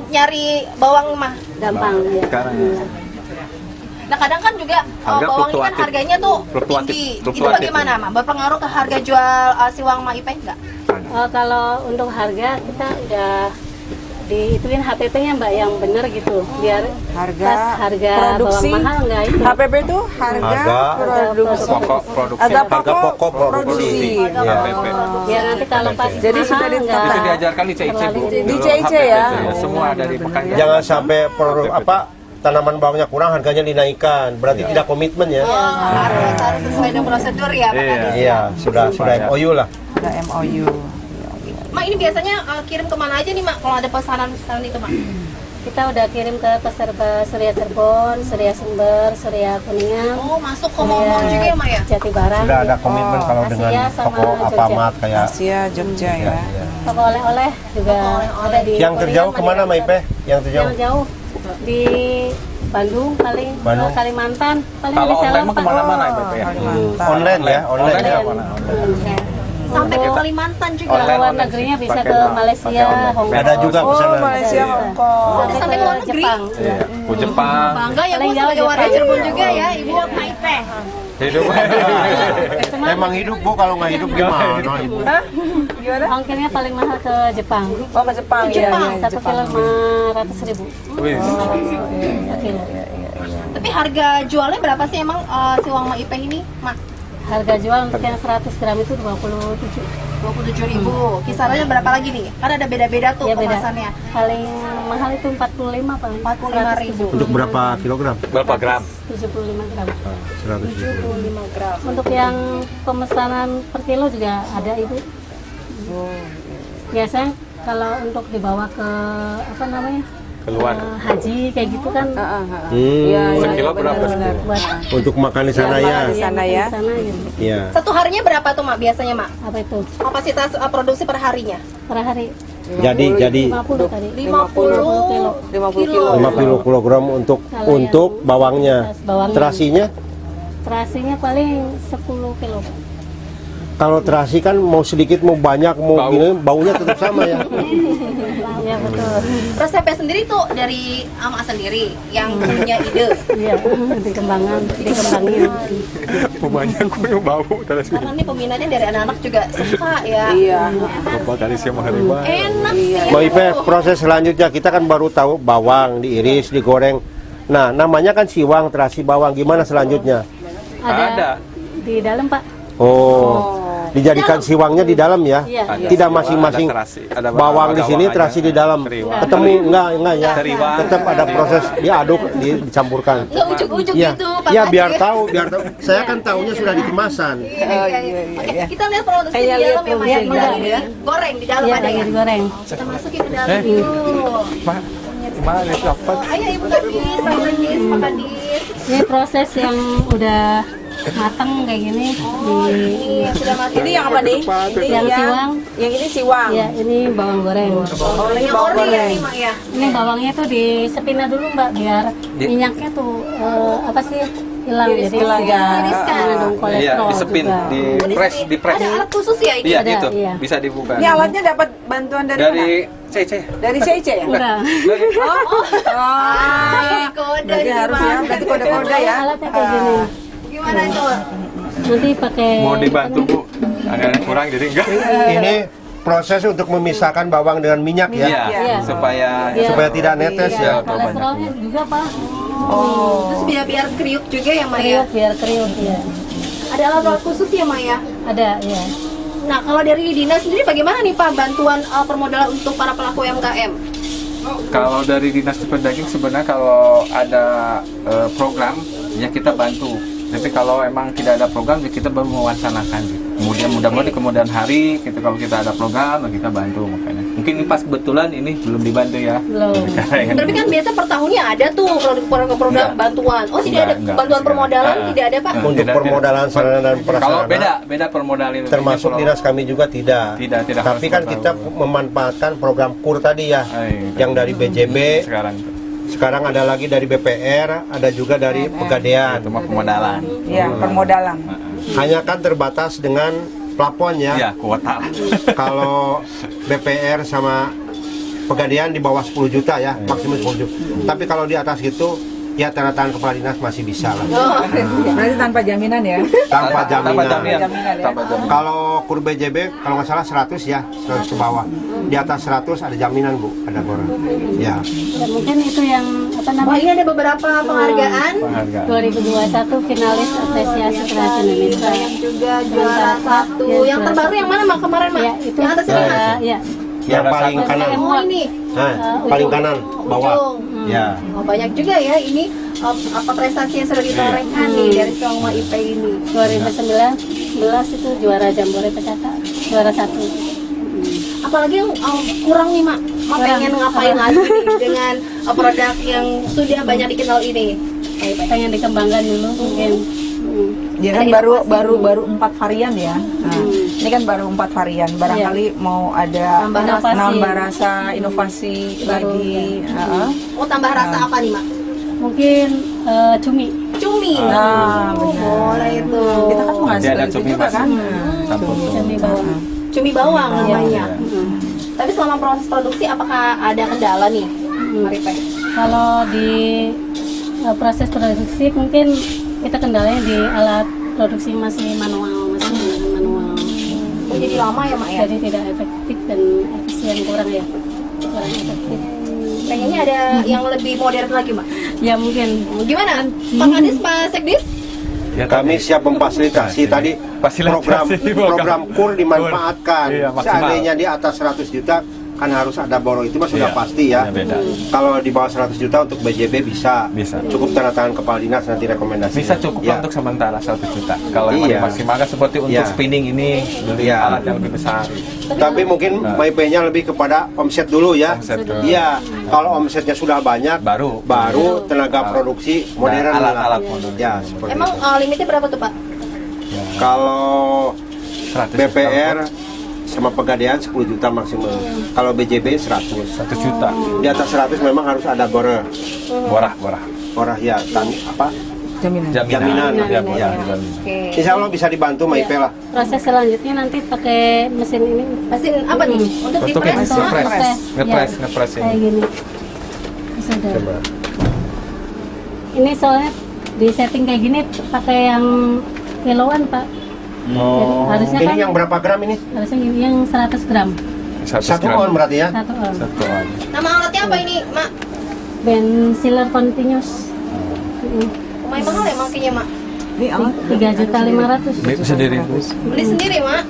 nyari bawang mah. Gampang ya. Sekarang. Nah kadang kan juga Harga bawang ini kan fluktuatif. harganya tuh Fluktuatif. tinggi. Itu Fluktuatif. bagaimana Mak? Berpengaruh ke harga jual siwang Mak Ipe enggak? Kalau untuk harga kita udah diituin HPP-nya Mbak yang bener gitu biar pas harga produksi bawang mahal enggak itu. HPP itu harga produksi. Pokok produksi. Harga Harga pokok produksi. produksi. Ya. Biar nanti kalau pas Jadi mahal sudah enggak Itu diajarkan di CIC, Bu. Di Dulu CIC HPP, ya? Semua dari Pekanbaru. Jangan sampai produk apa tanaman bawangnya kurang harganya dinaikkan. Berarti tidak komitmen ya. Harus sesuai dengan prosedur ya Pak Kadis. Iya, sudah MOU lah. Ada MOU. Mak ini biasanya kirim kemana aja nih Mak kalau ada pesanan itu Mak? kita udah kirim ke peserta Surya Cirebon, Surya Sumber, Surya Kuningan, Oh masuk ke mall juga ya Mak ya? Jati Barang. Sudah ada komitmen kalau Asia dengan sama toko Jogja. Alfamart kayak Asia Jogja ya. Toko oleh-oleh juga ada di yang terjauh Kuningan, kemana Madura. Maipe? Yang terjauh? Yang jauh di Bandung paling, Bandung. Kalimantan paling Kalau bisa online mah lompat. kemana-mana Ibu ya? Kalimantan. Online ya, online. Online ya, mana? Sampai ke Kalimantan juga. Ke luar negerinya bisa Pakai ke online, Malaysia, pakai online. Hong Kong. Ada juga Oh, pesanan. Malaysia, Ada. Hong Kong. Sampai ke luar negeri? Jepang. Iya. Ke Jepang. Bangga ya Bu Paling jauh sebagai warga Jepang. Cirebon juga ya Ibu Mak Ipe. Hidup. Emang hidup Bu, kalau nggak hidup gimana Ibu? Hah? Gimana? Ongkirnya paling mahal ke Jepang. Oh ke Jepang ya. Jepang. ya, 1 kilo 500.000. Wih. 1 kilo. Tapi harga jualnya berapa sih emang siwang Mak Ipe ini Mak? Harga jual untuk yang 100 gram itu 27. 27.000. Kisarannya berapa lagi nih? Kan ada beda-beda tuh Ya beda. kemasannya. Paling mahal itu 45 paling. 45.000. Untuk berapa kilogram? Berapa gram? 75 gram. 100. 75 gram. Untuk yang pemesanan per kilo juga ada Ibu. Biasanya kalau untuk dibawa ke apa namanya? Keluar. Haji kayak gitu kan Sekilo berapa? buat Untuk makan di sana ya. Di sana ya. di sana gitu. Iya. Satu harinya berapa tuh Mak biasanya Mak? Apa itu? Kapasitas produksi per harinya? Per hari Jadi 50 tadi. 50 kilo. 50 kilo. 50 kilogram untuk Kalau untuk yang bawangnya. bawangnya. Terasinya? Terasinya paling 10 kilo. Kalau terasi kan mau sedikit mau banyak mau gini baunya tetap sama ya. Iya betul. Resepnya sendiri tuh dari Ama sendiri yang punya ide. Iya, dikembangin. Banyak yang bau terus. Karena nih peminatnya dari anak-anak juga suka ya. Iya. Bapak tadi siapa hari Bang? Enak sih. Mbak Ipe, proses selanjutnya kita kan baru tahu bawang diiris, digoreng. Nah, namanya kan siwang, terasi bawang. Gimana selanjutnya? Ada. Di dalam Pak. Oh. dijadikan siwangnya di dalam ya. Iya. Tidak masing-masing Ada bawang di sini, terasi di dalam. Teriwang. Ketemu enggak ya. Teriwang. Tetap ada proses diaduk, dicampurkan. Nggak ujuk-ujuk Iya. gitu, Pak Ya Kades. biar tahu. Saya kan tahunya sudah di kemasan. Oke, kita lihat produksi di Kayaknya dalam lihat ya, Mak, ya. produksi di dalam, Goreng di dalam Iya, ada lagi ya. digoreng. Kita masukin ke dalam dulu. Mana dapat? Ayo Ibu Kadis, Pak Kadis, Pak Kadis. Ini proses yang udah matang kayak gini. Ini sudah mati. Ini yang apa nih? Ini Yang siwang. Yang ini siwang. Ya, ini bawang goreng. Yang ori ya nih, Mak ya. Ini bawangnya tuh disepina dulu Mbak biar minyaknya tuh apa sih hilang, jadi hilang, tidak ya. mengandung Iya, kolesterol disepin, juga. di press. Ada alat khusus ya ini? Iya, Ada, gitu. iya. Bisa dibuka. Ini alatnya dapat bantuan dari mana? Dari CC. Dari CIC ya? Enggak. Ah, kode Berarti harus ya, berarti kode-kode ya. Alatnya kayak gini. Gimana itu? Nanti pakai Mau dibantu Bu? Agak kurang jadi enggak? Ini proses untuk memisahkan bawang dengan minyak ya. Iya, supaya Biar- Supaya tidak netes ya. kolesterolnya juga Pak. Terus biar kriuk juga ya, Mak ya? Kriuk, biar kriuk ya. Ada alat khusus ya, Mak ya? Ada ya. Nah, kalau dari dinas sendiri bagaimana nih Pak bantuan permodalan untuk para pelaku UMKM? kalau dari Dinas Daging sebenarnya kalau ada program ya kita bantu. Tapi kalau emang tidak ada program ya kita baru mewacanakan gitu. Kemudian mudah-mudahan di kemudian hari kita kalau kita ada program ya kita bantu makanya. Mungkin ini pas kebetulan ini belum dibantu ya. Belum. Tapi kan biasa per tahunnya ada tuh program Enggak. bantuan. Oh, tidak ada Enggak, bantuan enggak. permodalan, Ah. tidak ada Pak. Untuk Tidak, permodalan sarana dan Kalau prasarana beda permodalan itu. termasuk Kalau- dinas kami juga tidak. Tidak Tapi harus kan tahu. kita memanfaatkan program KUR tadi ya, Iya. yang dari BJB, sekarang ada lagi dari BPR, ada juga dari Pegadaian. Itu mah pemodalan. Iya, permodalan. Hanya kan terbatas dengan plafon ya. Ya, kuota lah. Kalau BPR sama Pegadaian di bawah 10 juta ya, maksimum 10 juta. Tapi kalau di atas gitu, ya tanda tangan kepala dinas masih bisa lah. Berarti tanpa jaminan ya? Tanpa jaminan. Jaminan ya? Tanpa jaminan. Kalau KUR BJB, kalau nggak salah 100 ya, 100 ke bawah. Di atas 100 ada jaminan Bu, ada borong. Ya. Ya, mungkin itu yang apa Wah, namanya ini ada beberapa penghargaan. 2021 finalis apresiasi kreasi Indonesia. Yang juga juara satu. Ya, Yang juara terbaru satu. yang mana Mak kemarin Mak? Ya, itu yang atas ini Mak? ya. Yang paling kanan. Oh, ini. Nah, paling kanan, bawah. Ujung. Ya. Oh, banyak juga ya ini apa prestasi yang sudah ditorehkan nih dari Songma IP ini. 2019 itu juara Jambore PKK, juara 1. Apalagi yang kurang nih Mak. Mak Kurang. pengen ngapain lagi nih dengan produk yang sudah banyak dikenal ini? Pengen dikembangkan dulu mungkin. Dia kan Ada baru 4 varian ya. Nah, ini kan baru 4 varian. Barangkali mau ada nambah rasa inovasi Baru, lagi. Oh, tambah rasa apa nih Mak? Mungkin cumi. Cumi. Nah, Oh, boleh itu. Kita kan Nanti menghasilkan ada itu cumi juga kan. campur. Cumi bawang. Cumi bawang namanya. Iya. Tapi selama proses produksi apakah ada kendala nih? Maripe? Kalau di proses produksi mungkin kita kendalanya di alat produksi masih manual, masih menggunakan manual. Oh, jadi lama ya Mak ya? Jadi tidak efektif dan efisien, kurang ya, kurang efektif. Pengennya ada yang lebih modern lagi Mak? Ya mungkin. Gimana? Pak Kadis, Pak Sekdis? Ya, Kami siap memfasilitasi tadi program KUR dimanfaatkan. Iya, maksimal. Seandainya di atas 100 juta kan harus ada borong, itu mah sudah Iya, pasti ya. beda. Kalau di bawah 100 juta untuk BJB bisa. Bisa. Cukup tanda tangan kepala dinas nanti rekomendasi. Bisa cukup ya. untuk sementara 1 juta. Kalau yang Iya. dimaksimalkan seperti untuk Iya. spinning ini beli Iya. alat yang lebih besar. Tapi mungkin MyPay-nya lebih kepada omset dulu ya. Omset dulu. Iya. Kalau omsetnya sudah banyak, Baru tenaga produksi modern Dan lah. alat-alat modern. Ya, seperti Emang itu. limitnya berapa tuh Pak? Kalau 100 BPR sama Pegadaian 10 juta maksimum. Kalau BJB 100. 1 juta. Di atas 100 memang harus ada borah ya, Jaminan. jaminan. Ya, Ya. Oke. Insya Allah bisa dibantu MyPay lah. Proses selanjutnya nanti pakai mesin ini. Mesin apa nih? Untuk Untuk di-press yang sama? ngepres. Ya, Ngepres ini. kayak gini. Sudah. Coba. Ini soalnya di setting kayak gini pakai yang kiloan Pak. Oh. Harusnya Ini kan yang berapa gram ini? harusnya gini yang 100 gram. 1 on berarti ya? 1 on. 1 on. Nama alatnya apa ini Mak? Band sealer continuous. Lumayan mahal ya makanya Mak? Ini alat 3.500.000. Beli sendiri. Beli sendiri, Mak?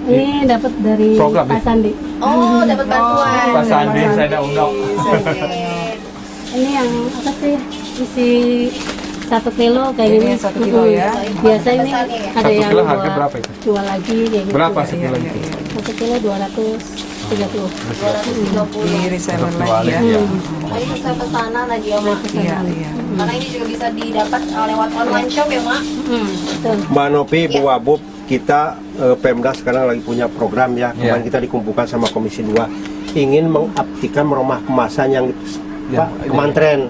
Ini dapat dari Program, Pak Sandi. Oh, dapat bantuan. Pak Sandi, saya ada undang. Ini yang apa sih? Isi 1 kilo kayak Ini gini. yang 1 kilo ya. Biasa ini ada 1 yang kilo harga buat berapa itu? jual lagi kayak gitu. Berapa sekilo itu? 1 kilo 230. 230. Di reseller lagi ya. Iya. Oh, ini sesuai pesanan aja ya, Mak. Iya, iya. Karena ini juga bisa didapat lewat online shop ya, Mak? Betul. Mbak Nopi, Bu Wabub, kita Pemda sekarang lagi punya program ya. Kemarin Iya. kita dikumpulkan sama Komisi 2 ingin mengaktifkan rumah kemasan yang Ya, kemantren.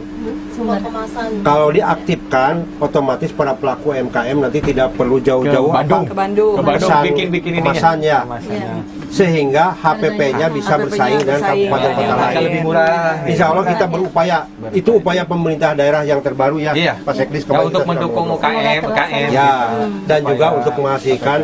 Semua kemasan. Kalau diaktifkan, otomatis para pelaku UMKM nanti tidak perlu jauh-jauh Ke Bandung. Ke Bandung. Ke Bandung Pesan bikin ininya. kemasannya. Kemasannya. Sehingga HPP-nya bisa HPP-nya bersaing dengan bersaing, kabupaten ya, kota ya. lain. Harga lebih murah. Insya Allah kita berupaya. Itu upaya pemerintah daerah yang terbaru ya, Iya. Pak Seklis. Ya, kemarin untuk kita sudah mendukung ngobrol. UKM. Ya, dan Supaya juga untuk menghasilkan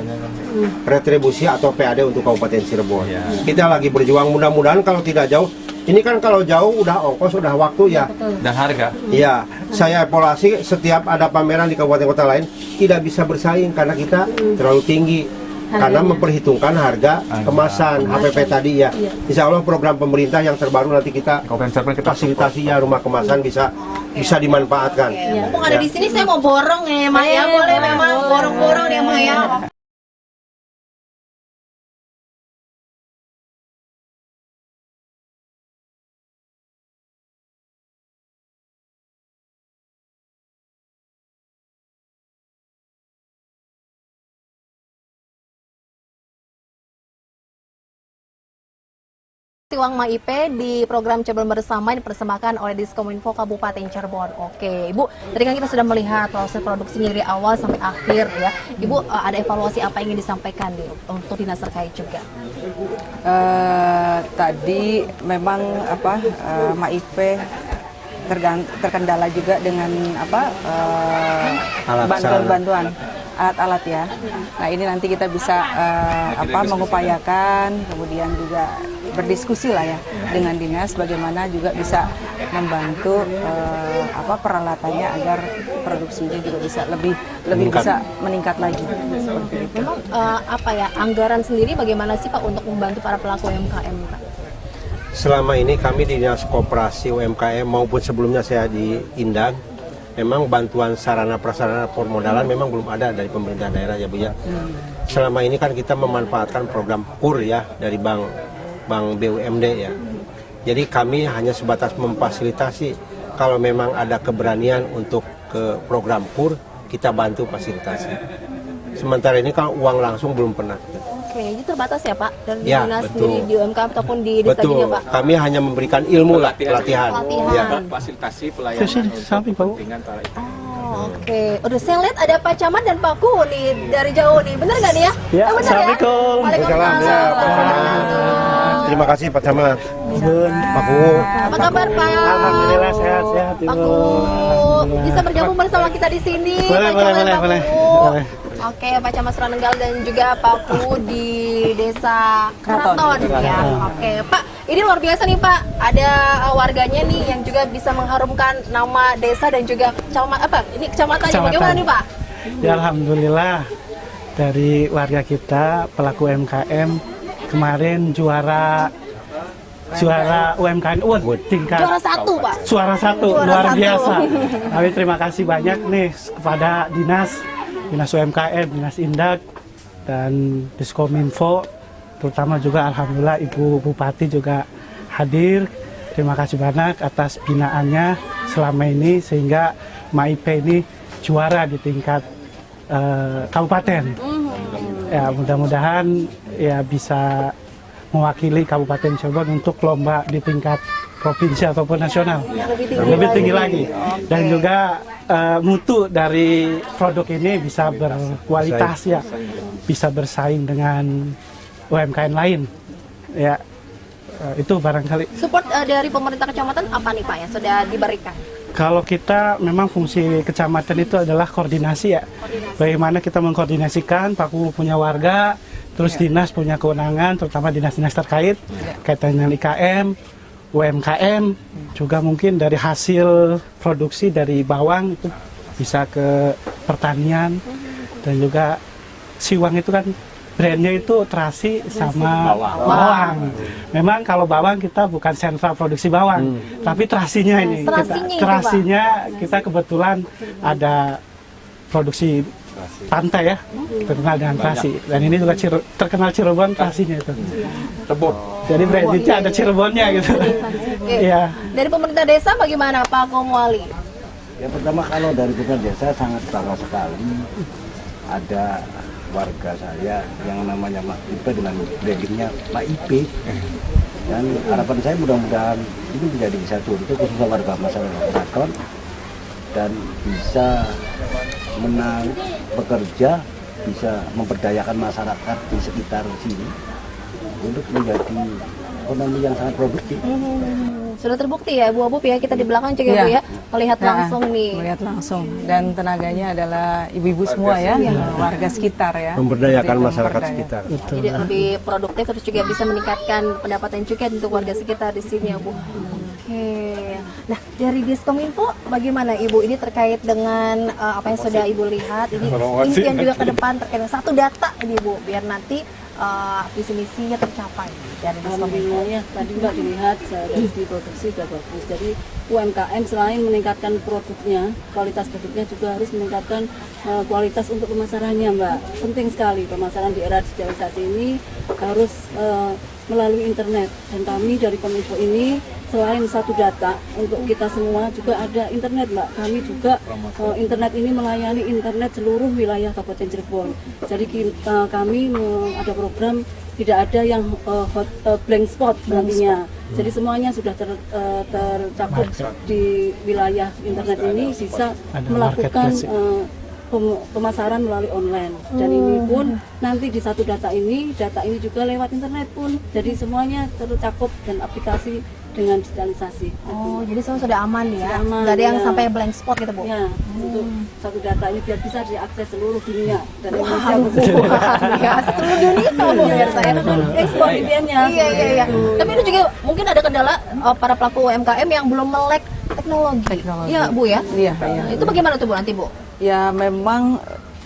retribusi atau PAD untuk Kabupaten Cirebon. Ya. Kita lagi berjuang, mudah-mudahan kalau tidak jauh. Ini kan kalau jauh udah ongkos, udah waktu ya. Dan harga. Iya, saya evaluasi setiap ada pameran di kabupaten kota lain tidak bisa bersaing karena kita terlalu tinggi. Karena memperhitungkan harga kemasan HPP tadi ya. Insya Allah program pemerintah yang terbaru nanti kita Kabupaten Cirebon kita fasilitasi ya, rumah kemasan bisa dimanfaatkan. Mumpung ada di sini, saya mau borong ya, Mak ya. Boleh memang borong-borong ya, Mak ya. Uang MAIP di program Cirebon Bersama dipersembahkan oleh Diskominfo Kabupaten Cirebon. Oke, Ibu, tadi kan kita sudah melihat proses produksinya dari awal sampai akhir ya. Ibu, ada evaluasi apa yang ingin disampaikan nih untuk dinas terkait juga? Tadi memang MAIP terkendala juga dengan bantuan-bantuan alat-alat ya. Nah ini nanti kita bisa mengupayakan, kemudian juga berdiskusi lah ya dengan dinas bagaimana juga bisa membantu peralatannya agar produksinya juga bisa lebih bisa meningkat lagi seperti itu. Memang anggaran sendiri bagaimana sih Pak untuk membantu para pelaku UMKM Pak? Selama ini kami di Dinas Koperasi UMKM maupun sebelumnya saya di Indag, memang bantuan sarana prasarana permodalan memang belum ada dari pemerintah daerah ya Bu ya. Selama ini kan kita memanfaatkan program KUR ya dari Bank BUMD ya. Jadi kami hanya sebatas memfasilitasi kalau memang ada keberanian untuk ke program KUR, kita bantu fasilitasi. Sementara ini kalau uang langsung belum pernah. Oke, itu terbatas ya Pak dari Ya, dinas betul. sendiri di UMKM ataupun di desa Betul, juga Pak? kami hanya memberikan ilmu pelatihan. Ya. Fasilitasi pelayanan kepentingan para itu. Oh, oke. Udah saya lihat ada Pak Camat dan Pak Ku nih dari jauh nih. Bener nggak nih ya? Ya, bener Assalamualaikum. Waalaikumsalam. Ya, Pak Camat. Terima kasih Pak Camat. Pak Kuwu. Apa kabar Pak? Alhamdulillah sehat-sehat. Pak Ku bisa bergabung bersama kita di sini. Boleh, Pak boleh, Camat, boleh, Pak boleh. Ku. Boleh. Oke, Pak Camat Suranenggal dan juga Pak Ku di Desa Keraton ya. Oke, Pak, ini luar biasa nih Pak. Ada warganya nih yang juga bisa mengharumkan nama desa dan juga kecamatannya. Bagaimana nih Pak? Ya Alhamdulillah dari warga kita pelaku UMKM kemarin juara UMKM tingkat Juara 1 Pak. suara satu Juara luar 1. biasa. Kami terima kasih banyak nih kepada dinas UMKM, Dinas Indag, dan Diskominfo, terutama juga Alhamdulillah Ibu Bupati juga hadir. Terima kasih banyak atas binaannya selama ini sehingga MAIP ini juara di tingkat kabupaten. Ya mudah-mudahan ya bisa mewakili Kabupaten Cirebon untuk lomba di tingkat provinsi ataupun nasional lebih tinggi lagi. Dan juga mutu dari produk ini bisa berkualitas ya, bisa bersaing dengan UMKM lain ya. Itu barangkali Support dari pemerintah kecamatan apa nih Pak yang sudah diberikan? kalau kita memang fungsi kecamatan itu adalah koordinasi ya. Bagaimana kita mengkoordinasikan, Pak Kuwu punya warga, terus dinas punya kewenangan, terutama dinas-dinas terkait kaitan dengan IKM, UMKM, juga mungkin dari hasil produksi dari bawang itu bisa ke pertanian, dan juga Siwang itu kan brandnya itu terasi sama bawang. Memang kalau bawang kita bukan sentra produksi bawang, tapi terasinya ini. Terasinya kita kebetulan ada produksi pantai ya, terkenal dengan terasi. Dan ini juga terkenal Cirebon terasinya itu. Jadi brandnya ada Cirebonnya gitu. Iya. Dari pemerintah desa bagaimana Pak Komwali? Ya pertama kalau dari pemerintah desa sangat bangga sekali ada warga saya yang namanya Mak Ipe dengan brandingnya Mak Ipe. Dan harapan saya mudah-mudahan ini menjadi satu contoh khususnya warga masyarakat Keraton dan bisa menang bekerja, bisa memberdayakan masyarakat di sekitar sini untuk menjadi ekonomi yang sangat produktif. Sudah terbukti ya Bu Abub ya, kita di belakang juga Bu ya, melihat langsung nih. Melihat langsung, dan tenaganya adalah ibu-ibu semua ya, warga sekitar ya. Memberdayakan masyarakat sekitar. Jadi lebih produktif, terus juga bisa meningkatkan pendapatan juga untuk warga sekitar di sini ya Bu. Oke. Nah, dari Diskominfo bagaimana Ibu ini terkait dengan apa yang sudah Ibu lihat, ini impian juga ke depan terkait dengan satu data ini Bu, biar nanti visi misinya tercapai dari Diskominfo. Ya, tadi Mbak dilihat dari segi produksi sudah bagus. Jadi UMKM selain meningkatkan produknya, kualitas produknya juga harus meningkatkan kualitas untuk pemasarannya, Mbak. Penting sekali pemasaran di era digitalisasi ini harus melalui internet. Dan kami dari Kominfo ini selain satu data untuk kita semua juga ada internet, Mbak. Kami juga internet ini melayani internet seluruh wilayah Kabupaten Cirebon. Jadi kami ada program tidak ada yang blank spot nantinya. Jadi semuanya sudah tercakup di wilayah internet ini, bisa melakukan pemasaran melalui online. Dan ini pun nanti di satu data ini juga lewat internet pun. Jadi semuanya tercakup dan aplikasi dengan digitalisasi. Oh, jadi semua sudah aman ya? Aman, nggak ada yang ya. sampai blank spot gitu Bu? Ya, untuk satu data ini biar bisa diakses seluruh dunia dan Indonesia Ya, seluruh dunia Bu ya, saya ekspor VPN-nya. Iya. Tapi itu juga mungkin ada kendala para pelaku UMKM yang belum melek teknologi. Iya Bu ya? Iya. Itu bagaimana tuh Bu nanti Bu? Ya memang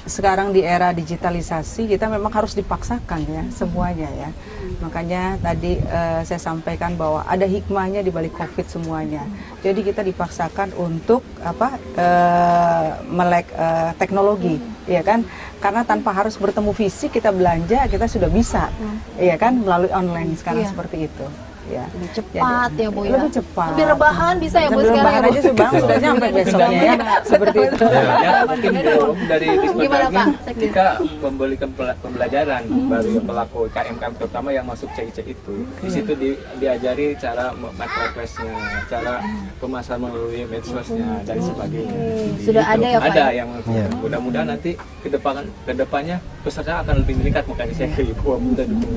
sekarang di era digitalisasi kita memang harus dipaksakan ya semuanya ya. Makanya tadi saya sampaikan bahwa ada hikmahnya di balik Covid semuanya. Jadi kita dipaksakan untuk melek teknologi, ya kan? Karena tanpa harus bertemu fisik kita belanja kita sudah bisa, ya kan, melalui online sekarang seperti itu. Ya. Lebih cepat ya Bu ya? Lebih cepat. Lebih rebahan bisa ya Bu Sambil sekarang rebahan ya, Bu? aja sudah nyampe besoknya ya. Seperti itu. Ya, mungkin belum dari Gimana, Pak? kita memberikan pembelajaran bagi pelaku KMKM terutama yang masuk CIC itu. Di situ diajari cara marketplace-nya, cara pemasaran melalui medsosnya dan sebagainya. Sudah ada ya Pak? Ada yang mudah-mudahan nanti kedepannya peserta akan lebih meningkat, makanya saya ke Ibu mudah dukung.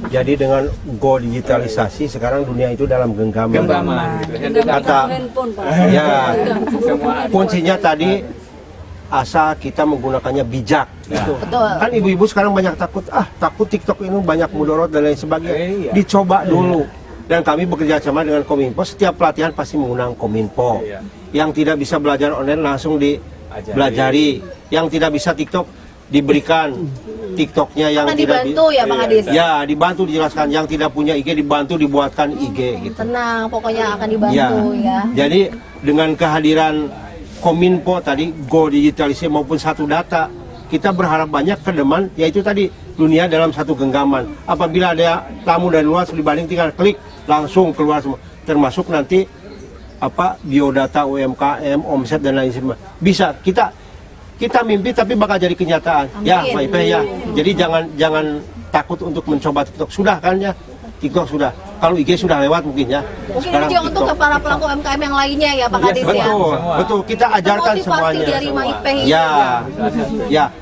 Jadi dengan go digitalisasi sekarang dunia itu dalam genggaman. Kata ya kuncinya tadi asal kita menggunakannya bijak. Gitu. Kan ibu-ibu sekarang banyak takut TikTok ini banyak mudorot dan lain sebagainya. Dicoba dulu. Dan kami bekerja sama dengan Kominfo, setiap pelatihan pasti menggunakan Kominfo. Yang tidak bisa belajar online langsung dipelajari. Yang tidak bisa TikTok diberikan TikToknya yang akan tidak dibantu ya Bang Adis? Ya, dibantu dijelaskan. Yang tidak punya IG dibantu dibuatkan IG gitu. Tenang, pokoknya akan dibantu ya. Jadi dengan kehadiran Kominfo tadi go digitalisasi maupun satu data, kita berharap banyak ke depan, yaitu tadi dunia dalam satu genggaman. Apabila ada tamu dari luar dibanding tinggal klik langsung keluar semua, termasuk nanti biodata UMKM, omset dan lain sebagainya. Bisa kita mimpi tapi bakal jadi kenyataan. Amin. Ya, Pak Ipe ya. Jadi jangan takut untuk mencoba TikTok. Sudah kan ya? TikTok sudah. Kalau IG sudah lewat mungkin ya. Mungkin ini juga untuk para pelaku UMKM yang lainnya ya Pak Kadis ya. Betul. Kita ajarkan semuanya. Dari Mak Ipe ya.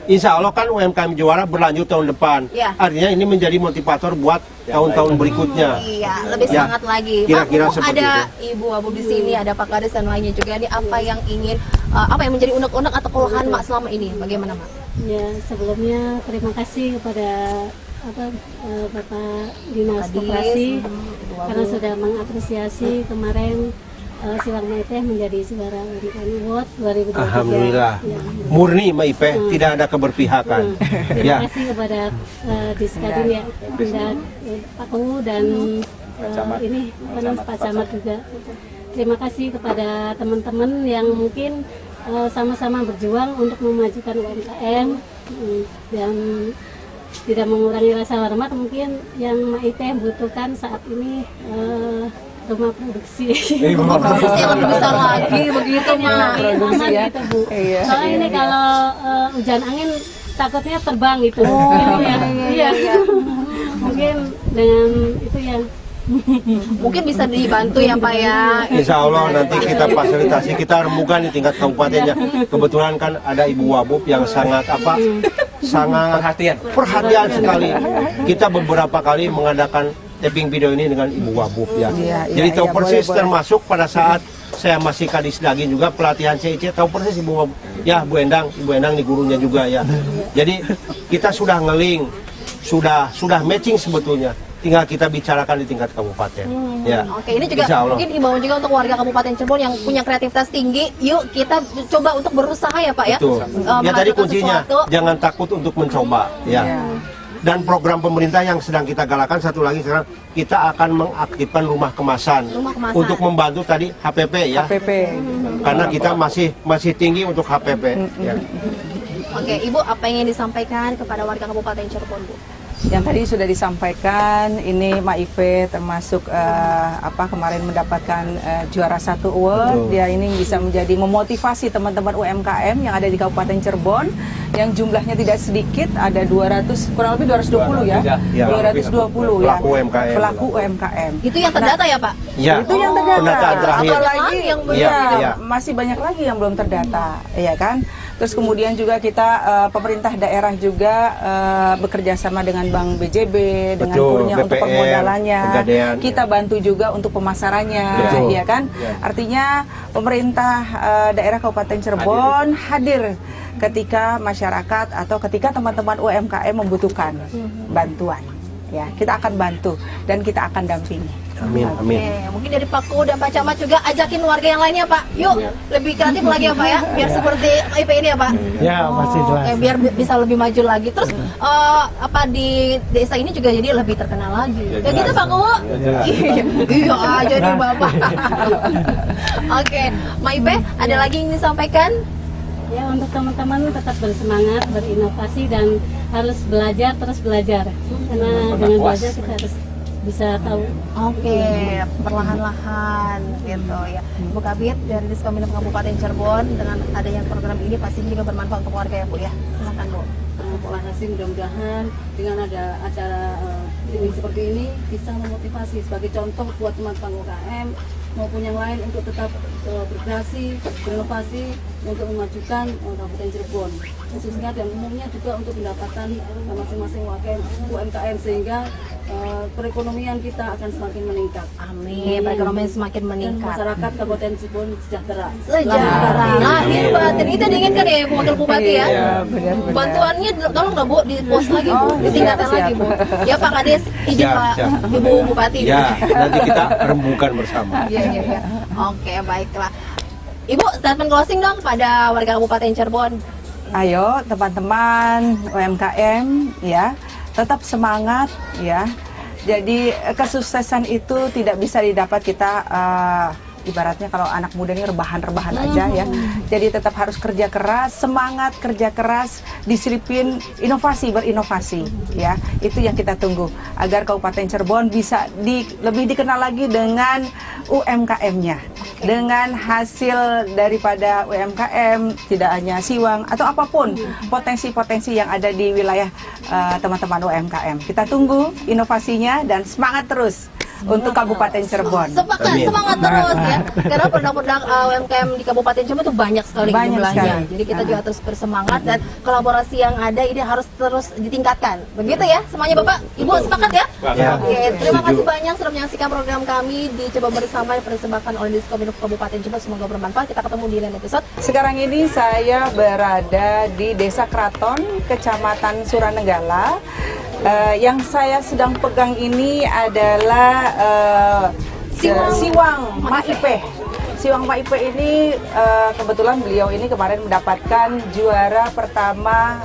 Insya Allah kan UMKM juara berlanjut tahun depan. Ya. Artinya ini menjadi motivator buat tahun-tahun berikutnya. Iya, lebih semangat lagi. Kira-kira Pak, seperti ada itu. Ibu Abu di sini, ada Pak Kadis dan lainnya juga. Ini apa yang ingin, apa yang menjadi unek-unek atau keluhan Mak selama ini? Bagaimana Mak? Ya, sebelumnya terima kasih kepada Bapak Dinas Koperasi karena sudah mengapresiasi kemarin Siwang Maipeh menjadi juara UMKM Award 2023. Alhamdulillah. Ya. Murni Maipeh, tidak ada keberpihakan. Terima Ya. kasih kepada Diskadin ya, Indak, Pak Kowu dan ini Pak Camat juga. Terima kasih kepada teman-teman yang mungkin sama-sama berjuang untuk memajukan UMKM dan tidak mengurangi rasa hormat mungkin yang Maipeh butuhkan saat ini rumah produksi. Produksi yang lebih besar lagi begitu mah. Produksi ya. Gitu, Bu. Iya. Soalnya ini kalau hujan angin takutnya terbang gitu. Iya. Mungkin dengan itu yang Mungkin bisa dibantu ya Pak ya. Insya Allah nanti kita fasilitasi, kita rembukan di tingkat kabupatennya. Kebetulan kan ada Ibu Wabub yang sangat sangat perhatian sekali. Kita beberapa kali mengadakan taping video ini dengan Ibu Wabub ya. Jadi tahu persis, termasuk pada saat saya masih kadis lagi juga pelatihan CIC, tahu persis Ibu Wabub. Ya Ibu Endang nih gurunya juga ya. Jadi kita sudah ngeling, sudah matching sebetulnya. Tinggal kita bicarakan di tingkat kabupaten. Ya. Oke, ini juga mungkin imbauan juga untuk warga Kabupaten Cirebon yang punya kreativitas tinggi. Yuk kita coba untuk berusaha ya Pak ya. Betul. Ya tadi kuncinya jangan takut untuk mencoba ya. Dan program pemerintah yang sedang kita galakan satu lagi sekarang, kita akan mengaktifkan rumah kemasan untuk membantu tadi HPP ya. Karena kita masih tinggi untuk HPP. Ya. Oke, Ibu apa yang ingin disampaikan kepada warga Kabupaten Cirebon, Bu? Yang tadi sudah disampaikan, ini Maipeh termasuk kemarin mendapatkan juara 1 award. Dia ini bisa menjadi memotivasi teman-teman UMKM yang ada di Kabupaten Cirebon yang jumlahnya tidak sedikit, ada 200 kurang lebih 220 ya. 220 ya. Pelaku UMKM. Itu yang terdata ya, Pak? Ya. Itu yang terdata. Apalagi yang masih banyak lagi yang belum terdata, ya kan? Terus kemudian juga kita pemerintah daerah juga bekerja sama dengan Bank BJB, dengan Kurnia untuk permodalannya. Pegadaian, kita bantu juga untuk pemasarannya, ya kan? Artinya pemerintah daerah Kabupaten Cirebon hadir ketika masyarakat atau ketika teman-teman UMKM membutuhkan bantuan. Ya, kita akan bantu dan kita akan dampingi. Amin, amin. Oke, mungkin dari Pak Kowu dan Pak Camat juga ajakin warga yang lainnya Pak. Yuk, lebih kreatif lagi ya Pak ya, biar seperti IP ini ya Pak. Ya, masih jelas. Biar bisa lebih maju lagi. Terus di desa ini juga jadi lebih terkenal lagi. Ya gitu Pak Kowu. Iya aja nih Bapak. Oke, Maipeh ada lagi yang disampaikan? Ya, untuk teman-teman tetap bersemangat, berinovasi dan harus belajar, terus belajar. Karena dengan belajar kita harus bisa tahu. Oke, perlahan-lahan gitu ya. Bu Kabit dari Diskominfo Kabupaten Cirebon, dengan adanya program ini pasti juga bermanfaat untuk warga ya Bu ya. Silakan Bu. Terima kasih, mudah-mudahan dengan ada acara ini seperti ini bisa memotivasi sebagai contoh buat teman-teman UMKM maupun yang lain untuk tetap berkreasi, berinovasi untuk memajukan Kabupaten Cirebon khususnya dan umumnya juga untuk pendapatan masing-masing UMKM sehingga perekonomian kita akan semakin meningkat. Amin. Perekonomian semakin meningkat. Masyarakat Kabupaten Cirebon sejahtera. Lahir batin itu diinginkan ya Bu Wakil Bupati ya. Benar. Bantuannya tolong dong Bu di post lagi Bu, ditingkatkan lagi Bu. Ya Pak Kades, izin Pak Ibu Bupati. Ya, nanti kita rembukan bersama. Iya. Oke, baiklah. Ibu, statement closing dong pada warga Kabupaten Cirebon. Ayo teman-teman UMKM ya, tetap semangat ya. Jadi kesuksesan itu tidak bisa didapat kita ibaratnya kalau anak muda ini rebahan-rebahan aja ya. Jadi tetap harus kerja keras, semangat kerja keras, disiplin, berinovasi ya. Itu yang kita tunggu agar Kabupaten Cirebon bisa lebih dikenal lagi dengan UMKM-nya. Dengan hasil daripada UMKM, tidak hanya Siwang atau apapun potensi-potensi yang ada di wilayah teman-teman UMKM. Kita tunggu inovasinya dan semangat terus untuk Kabupaten Cirebon. Semangat terus ya. Karena produk-produk UMKM di Kabupaten Cirebon itu banyak sekali jumlahnya. Jadi kita juga terus bersemangat dan kolaborasi yang ada ini harus terus ditingkatkan. Begitu ya semuanya Bapak, Ibu sepakat ya? Oke, terima kasih banyak sudah menyaksikan program kami di Coba Bersama yang dipersembahkan oleh Diskominfo Kabupaten Cirebon. Semoga bermanfaat. Kita ketemu di lain episode. Sekarang ini saya berada di Desa Kraton, Kecamatan Suranenggala. Yang saya sedang pegang ini adalah Siwang Maipeh Siwang Maipe ini kebetulan beliau ini kemarin mendapatkan juara pertama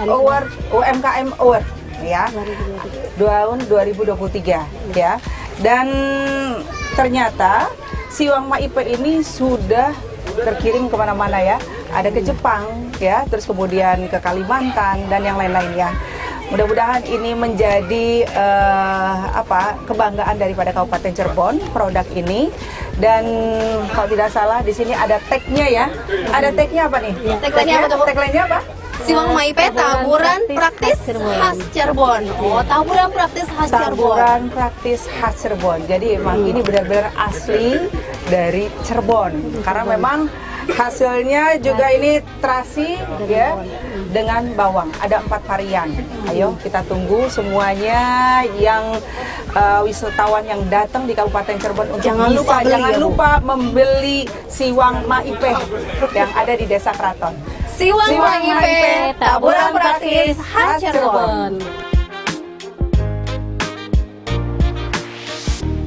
award UMKM Award ya tahun 2023 ya. Dan ternyata Siwang Maipe ini sudah terkirim kemana-mana ya. Ada ke Jepang ya, terus kemudian ke Kalimantan dan yang lain-lainnya. Mudah-mudahan ini menjadi kebanggaan daripada Kabupaten Cirebon produk ini. Dan kalau tidak salah di sini ada tagnya ya. Ada tagnya apa nih? Tagline-nya apa tuh? Tagline-nya apa? Siwang Maipe taburan praktis khas Cirebon. Oh, taburan praktis khas Cirebon. Taburan praktis khas Cirebon. Jadi emang ini benar-benar asli dari Cirebon. Karena memang hasilnya juga ini terasi ya dengan bawang. Ada 4 varian. Ayo kita tunggu semuanya yang wisatawan yang datang di Kabupaten Cirebon untuk Jangan lupa membeli Siwang Maipe yang ada di Desa Kraton. Siwang Maipe taburan praktis khas Cirebon.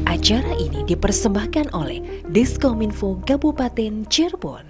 Acara ini dipersembahkan oleh Diskominfo Kabupaten Cirebon.